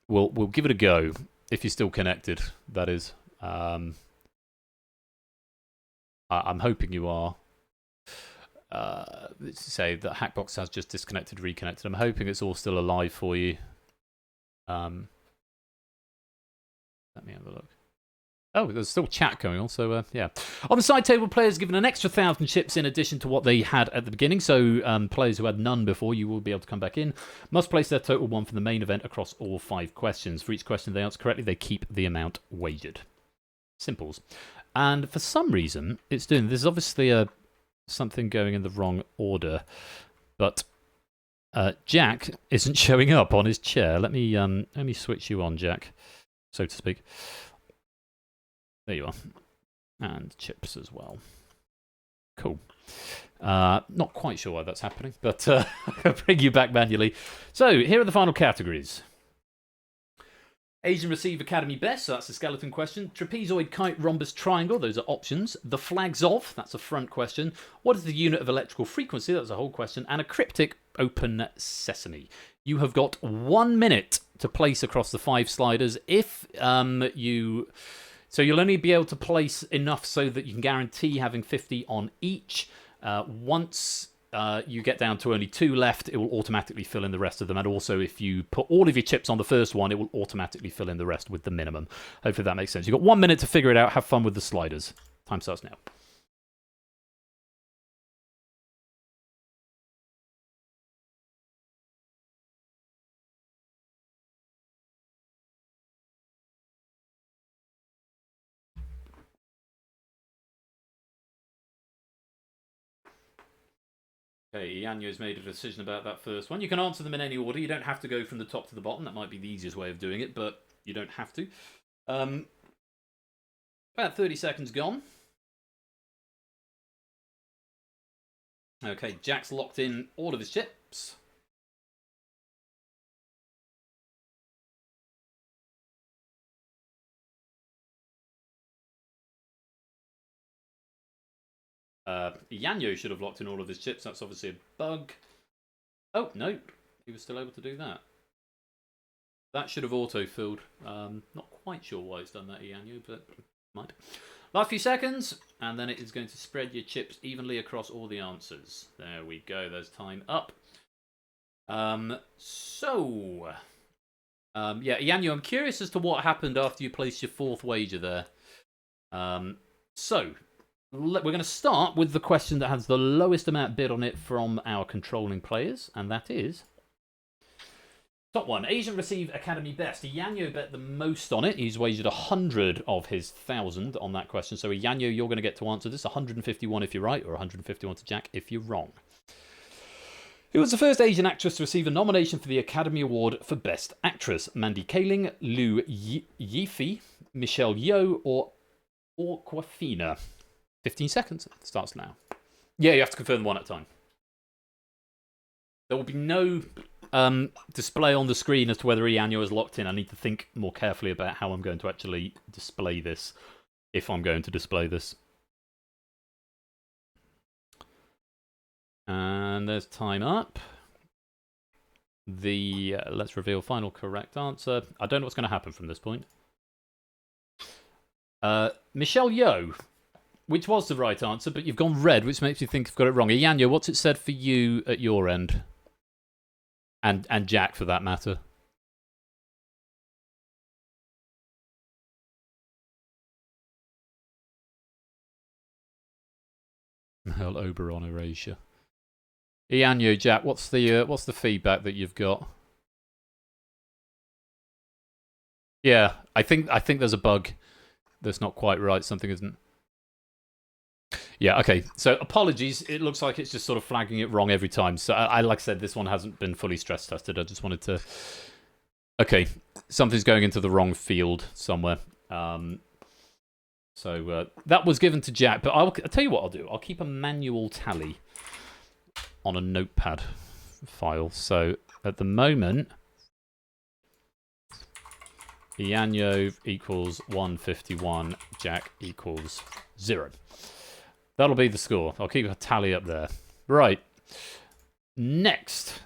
we'll give it a go if you're still connected. That is, I'm hoping you are. Let's say that Hackbox has just disconnected, reconnected. I'm hoping it's all still alive for you. Let me have a look. Oh, there's still chat going on, so yeah. On the side table, players given an extra 1,000 chips in addition to what they had at the beginning. So players who had none before, you will be able to come back in, must place their total 1 for the main event across all 5 questions. For each question they answer correctly, they keep the amount wagered. Simples. And for some reason, it's doing... There's obviously something going in the wrong order, but Jack isn't showing up on his chair. Let me switch you on, Jack, so to speak. There you are, and chips as well. Cool. Not quite sure why that's happening, but I'll bring you back manually. So here are the final categories. Asian receive Academy Best, so that's a skeleton question. Trapezoid, kite, rhombus, triangle, those are options. The flags of, that's a front question. What is the unit of electrical frequency? That's a whole question. And a cryptic, open sesame. You have got 1 minute to place across the 5 sliders. If so you'll only be able to place enough so that you can guarantee having 50 on each. Once you get down to only 2 left, it will automatically fill in the rest of them. And also, if you put all of your chips on the first one, it will automatically fill in the rest with the minimum. Hopefully that makes sense. You've got 1 minute to figure it out. Have fun with the sliders. Time starts now. Okay, Yanyo's made a decision about that first one. You can answer them in any order. You don't have to go from the top to the bottom. That might be the easiest way of doing it, but you don't have to. About 30 seconds gone. Okay, Jack's locked in all of his chips. Yanyo should have locked in all of his chips. That's obviously a bug. Oh, no. He was still able to do that. That should have auto-filled. Not quite sure why it's done that, Yanyo, but might. Last few seconds, and then it is going to spread your chips evenly across all the answers. There we go. There's time up. Yeah, Yanyo, I'm curious as to what happened after you placed your 4th wager there. We're going to start with the question that has the lowest amount bid on it from our controlling players, and that is... Top one, Asian receive Academy Best. Yanyo bet the most on it. He's wagered 100 of his 1,000 on that question. So Yanyo, you're going to get to answer this. 151 if you're right, or 151 to Jack if you're wrong. Who was the first Asian actress to receive a nomination for the Academy Award for Best Actress? Mandy Kaling, Liu Yifei, Michelle Yeoh, or Awkwafina? 15 seconds. It starts now. Yeah, you have to confirm one at a time. There will be no display on the screen as to whether Ianyo is locked in. I need to think more carefully about how I'm going to actually display this, if I'm going to display this. And there's time up. Let's reveal final correct answer. I don't know what's going to happen from this point. Michelle Yeoh, which was the right answer, but you've gone red, which makes you think you've got it wrong. Ianyo, what's it said for you at your end? And Jack, for that matter. Hell, Oberon erasure. Ianyo, Jack, what's the feedback that you've got? Yeah, I think there's a bug that's not quite right. Something isn't. Yeah, okay. So apologies. It looks like it's just sort of flagging it wrong every time. So I like I said, this one hasn't been fully stress tested. I just wanted to. Okay, something's going into the wrong field somewhere. So that was given to Jack, but I'll tell you what I'll do. I'll keep a manual tally on a notepad file. So at the moment, Ianyo equals 151, Jack equals 0. That'll be the score. I'll keep a tally up there. Right. Next.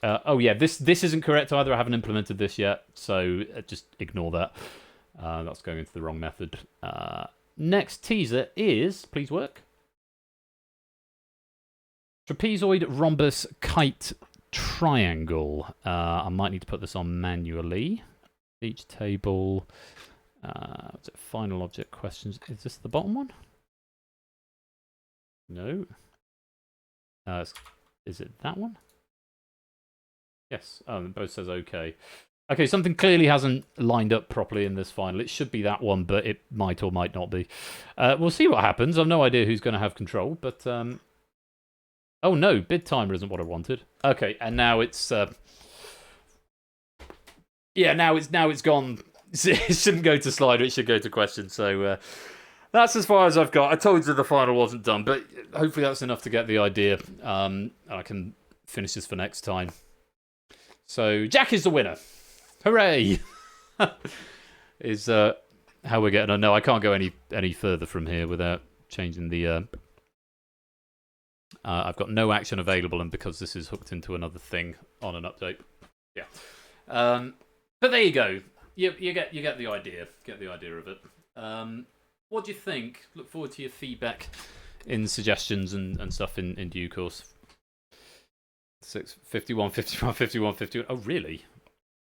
Oh yeah, this isn't correct either. I haven't implemented this yet, so just ignore that. That's going into the wrong method. Next teaser is, please work. Trapezoid, rhombus, kite, triangle. I might need to put this on manually. Each table. What's it? Final object questions. Is this the bottom one? No. Is it that one? Yes. Oh, it both says okay. Okay, something clearly hasn't lined up properly in this final. It should be that one, but it might or might not be. We'll see what happens. I've no idea who's going to have control, but... Oh no, bid timer isn't what I wanted. Okay, and now it's... Yeah, now it's gone. It shouldn't go to slider, it should go to question. So that's as far as I've got. I told you the final wasn't done, but hopefully that's enough to get the idea. I can finish this for next time. So Jack is the winner. Hooray! Is how we're getting on. No, I can't go any further from here without changing the... I've got no action available, and because this is hooked into another thing on an update. Yeah. But there you go. You get the idea. Get the idea of it. What do you think? Look forward to your feedback in suggestions and stuff in due course. 51, 51, 51, 51. Oh, really?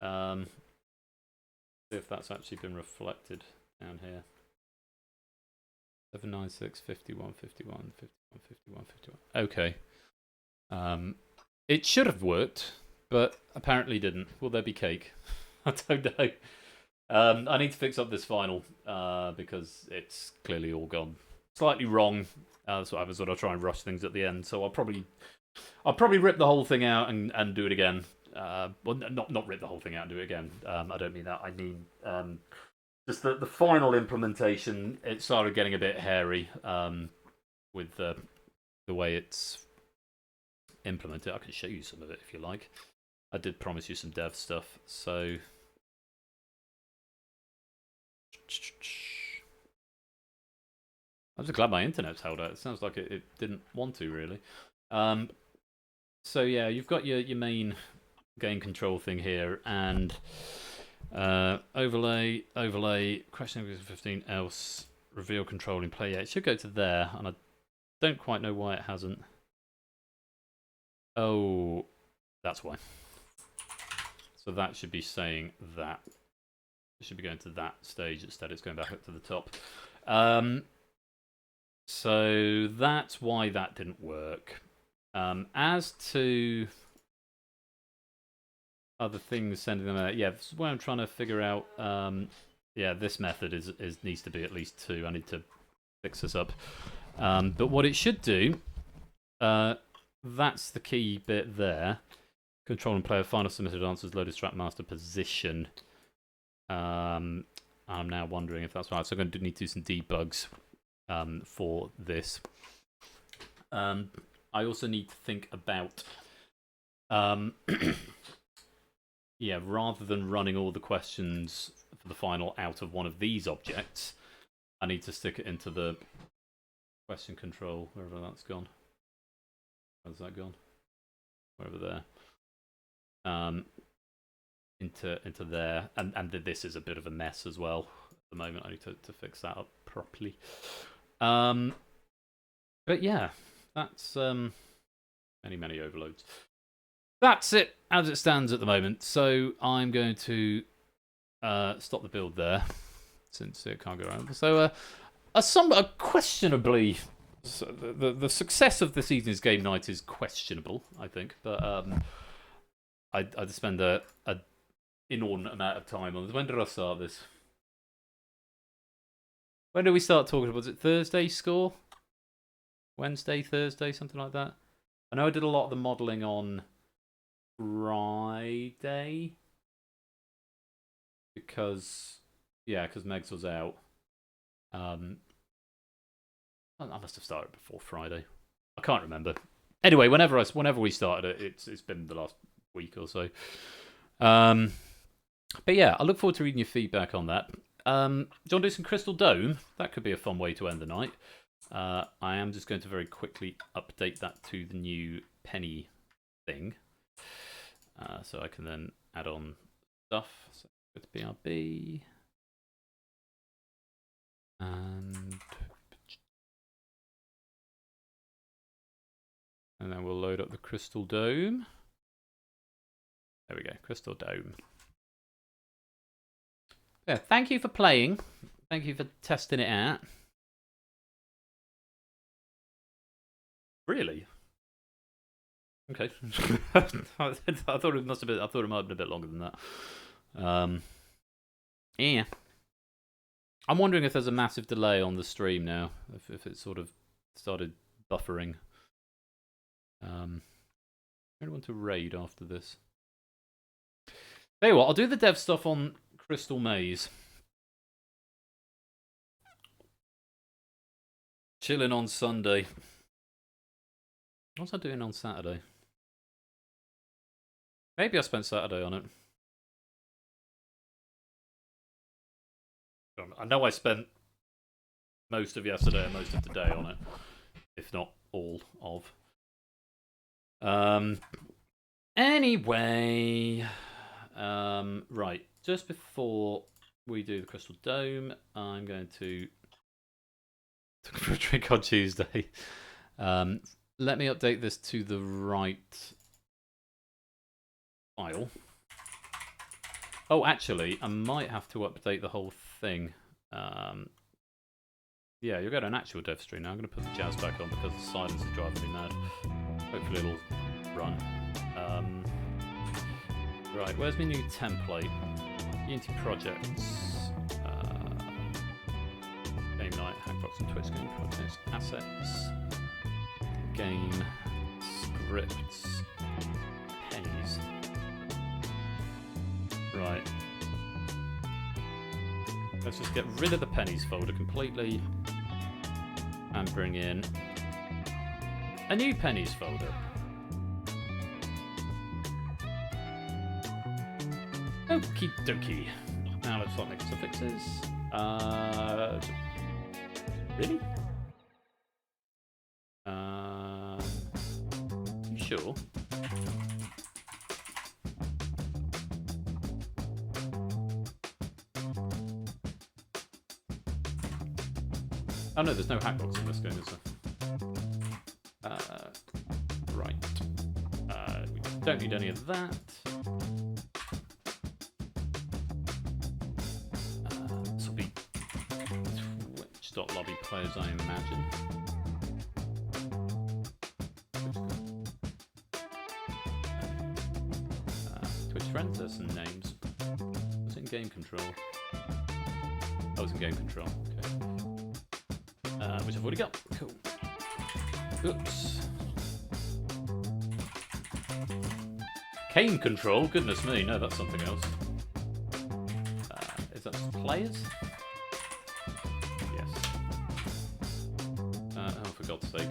See if that's actually been reflected down here. 796, 51, 51, 51, 51, 51. Okay. It should have worked, but apparently didn't. Will there be cake? I don't know. I need to fix up this final because it's clearly all gone slightly wrong. That's what happens when I try and rush things at the end. So I'll probably rip the whole thing out and do it again. Well, not rip the whole thing out and do it again. I don't mean that. I mean just the final implementation. It started getting a bit hairy with the way it's implemented. I can show you some of it if you like. I did promise you some dev stuff, so... I'm just glad my internet's held out. It sounds like it didn't want to, really. So yeah, you've got your main game control thing here, and overlay, crash 15 else, reveal control in play. Yeah, it should go to there, and I don't quite know why it hasn't. Oh, that's why. So that should be saying that. It should be going to that stage instead. It's going back up to the top. So that's why that didn't work. As to other things, sending them out. Yeah, this is where I'm trying to figure out. Yeah, this method needs to be at least 2. I need to fix this up. But what it should do, that's the key bit there. Control and player final submitted answers, loaded strat master position. I'm now wondering if that's right. So I'm going to need to do some debugs for this. I also need to think about Yeah, rather than running all the questions for the final out of one of these objects, I need to stick it into the question control, wherever that's gone. Where's that gone? Wherever there. Into there, and this is a bit of a mess as well at the moment. I need to fix that up properly. But yeah, that's many overloads. That's it as it stands at the moment. So I'm going to stop the build there since it can't go around. So a questionably, so the success of this evening's game night is questionable, I think. But I'd spend a inordinate amount of time on this. When did I start this? When did we start talking? Was it Thursday score? Wednesday, Thursday, something like that? I know I did a lot of the modelling on Friday because Megs was out. I must have started before Friday. I can't remember. Anyway, whenever we started it, it's been the last week or so. But yeah, I look forward to reading your feedback on that. Do you want to do some Crystal Dome? That could be a fun way to end the night. I am just going to very quickly update that to the new penny thing. So I can then add on stuff. So with BRB. And then we'll load up the Crystal Dome. There we go, Crystal Dome. Yeah, thank you for playing. Thank you for testing it out. Really? Okay. I thought it must have been. I thought it might have been a bit longer than that. Yeah. I'm wondering if there's a massive delay on the stream now. If it sort of started buffering. I don't want to raid after this. Tell you what, I'll do the dev stuff on Crystal Maze. Chilling on Sunday. What was I doing on Saturday? Maybe I spent Saturday on it. I know I spent most of yesterday and most of today on it, if not all of. Anyway, right, just before we do the Crystal Dome, I'm going to take for a drink on Tuesday. Let me update this to the right file. Oh, actually, I might have to update the whole thing. Yeah, you'll get an actual dev stream now. I'm going to put the jazz back on because the silence is driving me mad. Hopefully it'll run. Right, where's my new template? Unity projects. Game night, Hackbox and Twitch game projects. Assets. Game. Scripts. Pennies. Right. Let's just get rid of the pennies folder completely and bring in a new pennies folder. Okie dokie. Now let's start making some fixes. Really? You sure? Oh no, there's no hackbox in this game, is there? Right. We don't need any of that. This will be Twitch.lobby players, I imagine. Twitch friends, there's some names. Was it in game control? Oh, it's in game control. Okay. Which I've already got. Cool. Oops. Cane control? Goodness me, no, that's something else. Is that just players? Yes. Oh, for God's sake.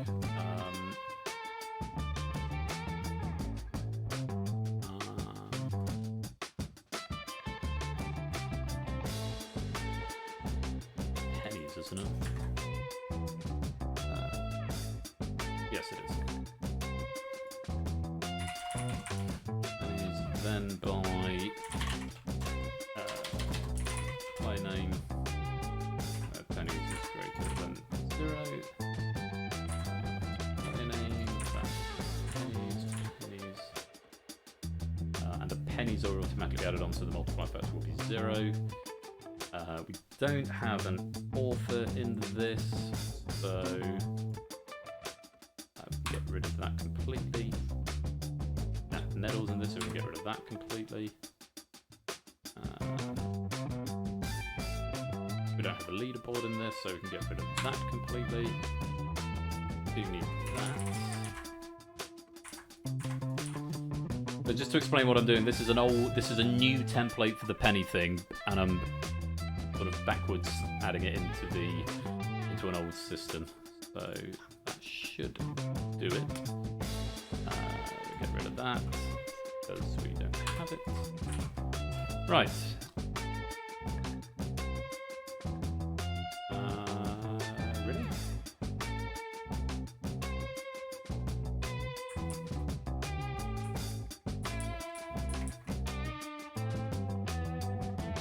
isn't it? Yes, it is. Pennies, then by name. Pennies is greater than 0. By name, that's pennies. And the pennies are automatically added on, so the multiplier factor will be 0. We don't have an author in this, so get rid of that completely. Nettles in this, so we can get rid of that completely. We don't have a leaderboard in this, so we can get rid of that completely. Do need that. But just to explain what I'm doing, this is a new template for the penny thing, and I'm sort of backwards adding it into an old system. So that should do it. Get rid of that because we don't have it. Right. Really?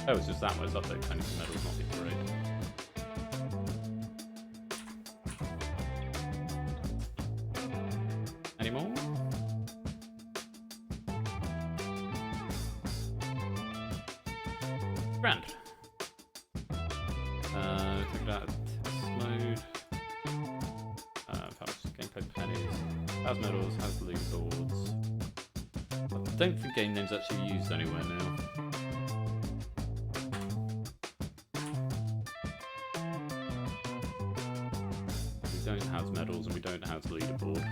Oh, it's just that one. It's update pennies and medals, not the parade. Any more? Grand. Take that test mode. Gameplay pennies. Has medals, has leaderboards. I don't think game names actually used anywhere now. We don't have medals and we don't have leaderboard.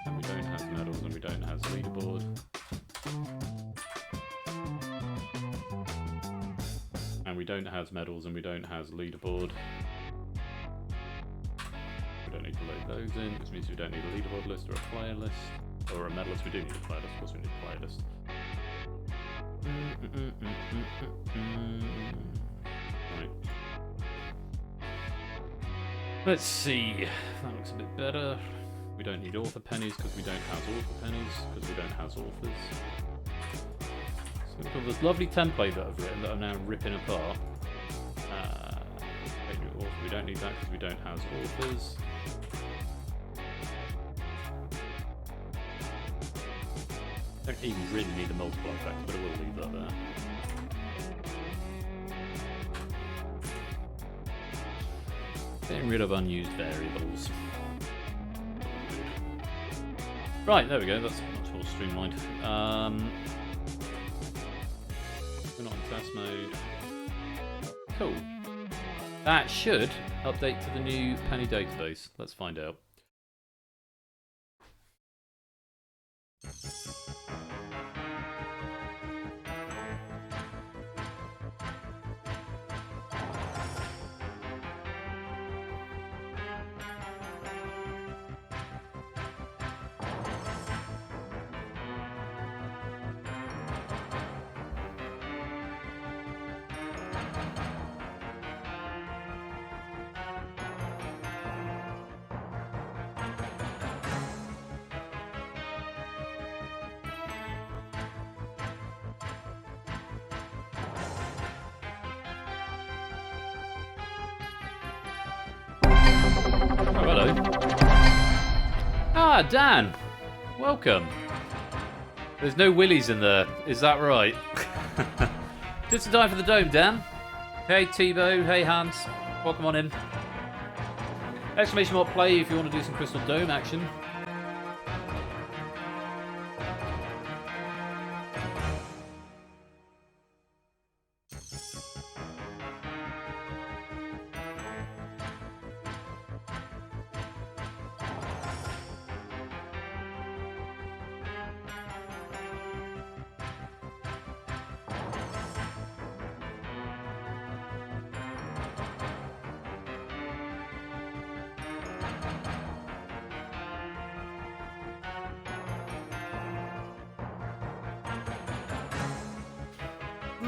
And we don't have medals and we don't have leaderboard. We don't have medals and we don't have leaderboard. We don't need to load those in, which means we don't need a leaderboard list or a player list. Or a medal list. We do need a player list, of course we need a player list. Right. Let's see. That looks a bit better. We don't need author pennies because we don't have author pennies, because we don't have authors. We've got this lovely template that I've written that I'm now ripping apart. We don't need that because we don't have authors. Don't even really need the multiplier factor, but I will leave that there. Getting rid of unused variables. Right, there we go. That's much more streamlined. We're not in test mode. Cool. That should update to the new penny database. Let's find out. Oh, hello. Ah, Dan. Welcome. There's no willies in there. Is that right? Just in time for the dome, Dan. Hey, Tebow. Hey, Hans. Welcome on in. Exclamation mark play if you want to do some Crystal Dome action.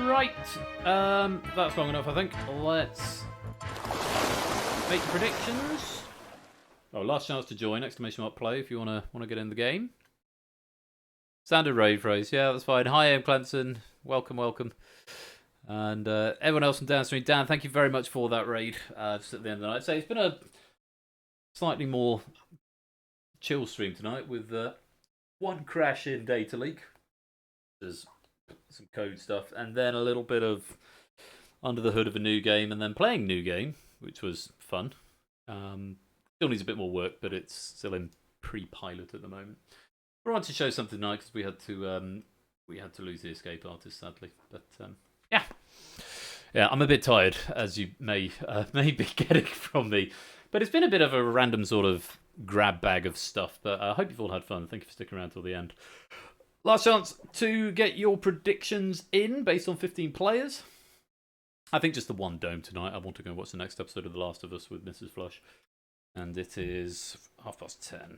Right. That's long enough, I think. Let's make the predictions. Oh, last chance to join! Exclamation mark play if you wanna get in the game. Standard raid phrase. Yeah, that's fine. Hi, I'm Clemson. Welcome. And everyone else from downstream. Dan, thank you very much for that raid. Just at the end of the night. So it's been a slightly more chill stream tonight with one crash in data leak. There's some code stuff, and then a little bit of under the hood of a new game, and then playing new game, which was fun. Still needs a bit more work, but it's still in pre-pilot at the moment. I wanted to show something tonight because we had to lose the escape artist, sadly. But yeah, I'm a bit tired, as you may be getting from me. But it's been a bit of a random sort of grab bag of stuff. But I hope you've all had fun. Thank you for sticking around till the end. Last chance to get your predictions in based on 15 players. I think just the one dome tonight. I want to go and watch the next episode of The Last of Us with Mrs. Flush. And it is 10:30.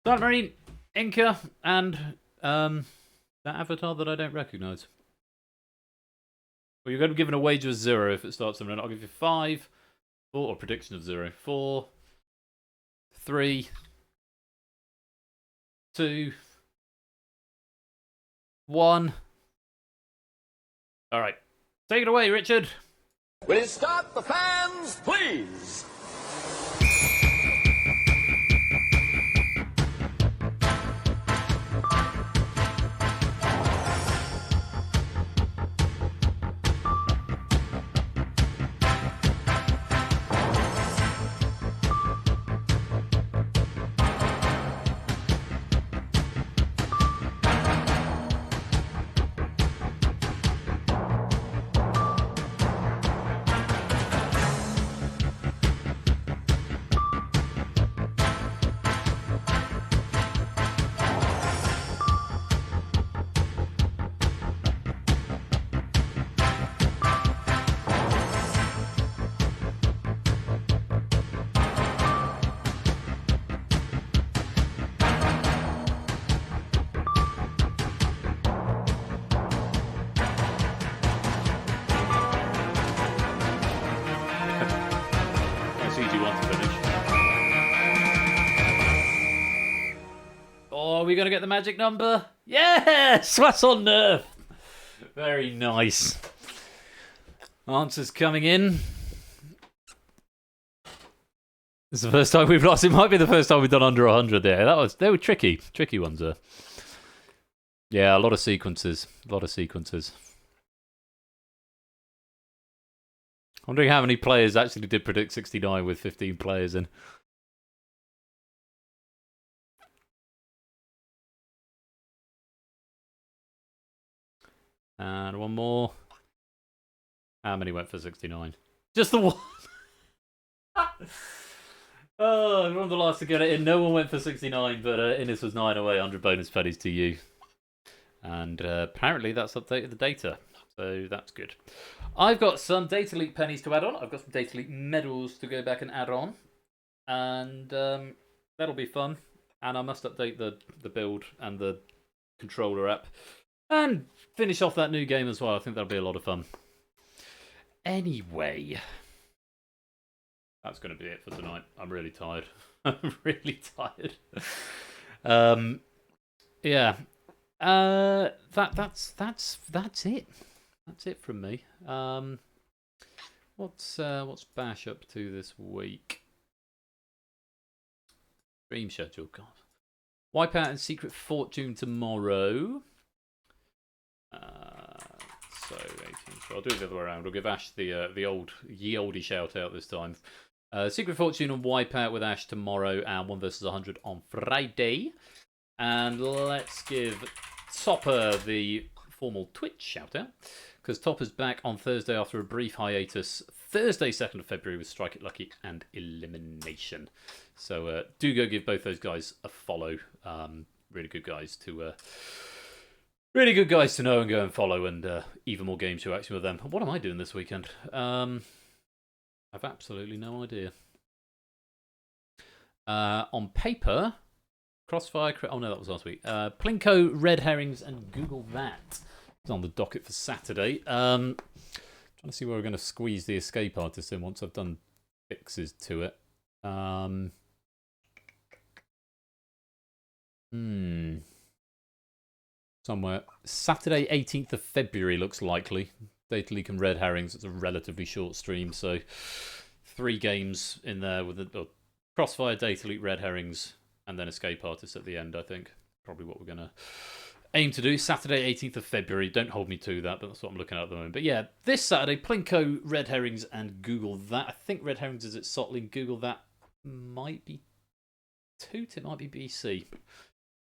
Submarine, Inca, and that avatar that I don't recognise. Well, you're going to be given a wager of 0 if it starts on. I'll give you 5, 4, or prediction of 0. 4, 3, 2, 1. All right, take it away, Richard. Will you start the fans, please? Are we going to get the magic number? Yes! What's on Nerf? Very nice. Answers coming in. This is the first time we've lost. It might be the first time we've done under 100 there. They were tricky ones there. Yeah, a lot of sequences. I'm wondering how many players actually did predict 69 with 15 players in. And one more. How many went for 69? Just the one. Oh, we're on the last to get it in. No one went for 69, but Innes was 9 away. 100 bonus pennies to you. And apparently that's updated the data. So that's good. I've got some data leak pennies to add on. I've got some data leak medals to go back and add on. And that'll be fun. And I must update the build and the controller app. And finish off that new game as well. I think that'll be a lot of fun. Anyway, that's going to be it for tonight. I'm really tired. I'm really tired. Yeah. That's it. That's it from me. What's Bash up to this week? Dream schedule, God. Wipeout and Secret Fortune tomorrow. So 18. So I'll do it the other way around. I'll give Ash the oldie shout out this time. Secret Fortune and Wipeout with Ash tomorrow, and 1 vs 100 on Friday. And let's give Topper the formal Twitch shout out, because Topper's back on Thursday after a brief hiatus. Thursday, 2nd of February with Strike It Lucky and Elimination. So do go give both those guys a follow. Really good guys to. Really good guys to know and go and follow, and even more games to action with them. What am I doing this weekend? I've absolutely no idea. On paper, Crossfire. Oh no, that was last week. Plinko, red herrings, and Google that. It's on the docket for Saturday. Trying to see where we're going to squeeze the escape artist in once I've done fixes to it. Somewhere. Saturday, 18th of February looks likely. Data leak and red herrings. It's a relatively short stream, so 3 games in there with the Crossfire, data leak, red herrings, and then escape artist at the end. I think probably what we're gonna aim to do. Saturday, 18th of February. Don't hold me to that, but that's what I'm looking at the moment. But yeah, this Saturday, Plinko, red herrings, and Google that. I think red herrings is at Sotley. Google that might be Toot. It might be BC.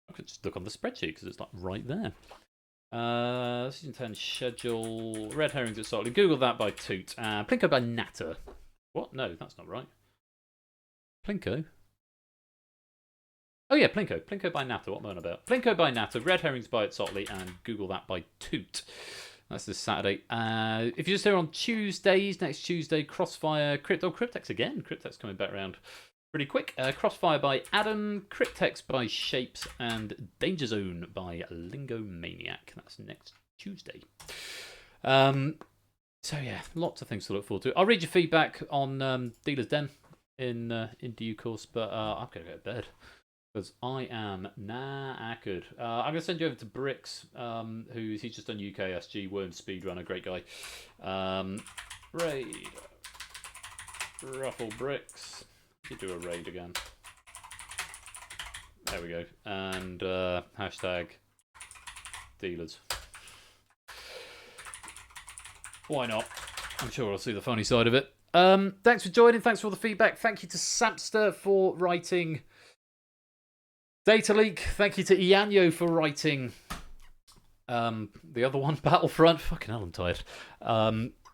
I could just look on the spreadsheet because it's like right there. Season 10 schedule. Red herrings at Sotley. Google that by Toot. Plinko by Natter. What? No, that's not right. Plinko? Oh yeah, Plinko. Plinko by Natter. What am I on about? Plinko by Natter. Red herrings by Sotley. And Google that by Toot. That's this Saturday. If you're just here on Tuesdays, next Tuesday, Crossfire, Cryptex again. Cryptex coming back around pretty quick. Crossfire by Adam, Cryptex by Shapes, and Danger Zone by Lingomaniac. That's next Tuesday. So yeah, lots of things to look forward to. I'll read your feedback on Dealer's Den in due course, but I'm going to go to bed because I am knackered. I'm going to send you over to Bricks, he's just done UKSG, Worm Speedrunner, great guy. Raid. Ruffle Bricks. You do a raid again. There we go. And hashtag dealers. Why not? I'm sure I'll see the funny side of it. Thanks for joining. Thanks for all the feedback. Thank you to Sapster for writing Data Leak. Thank you to Ianyo for writing the other one, Battlefront. Fucking hell, I'm tired.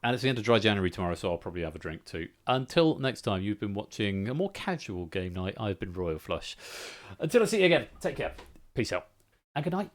And it's the end of Dry January tomorrow, so I'll probably have a drink too. Until next time, you've been watching a more casual game night. I've been Royal Flush. Until I see you again, take care. Peace out. And good night.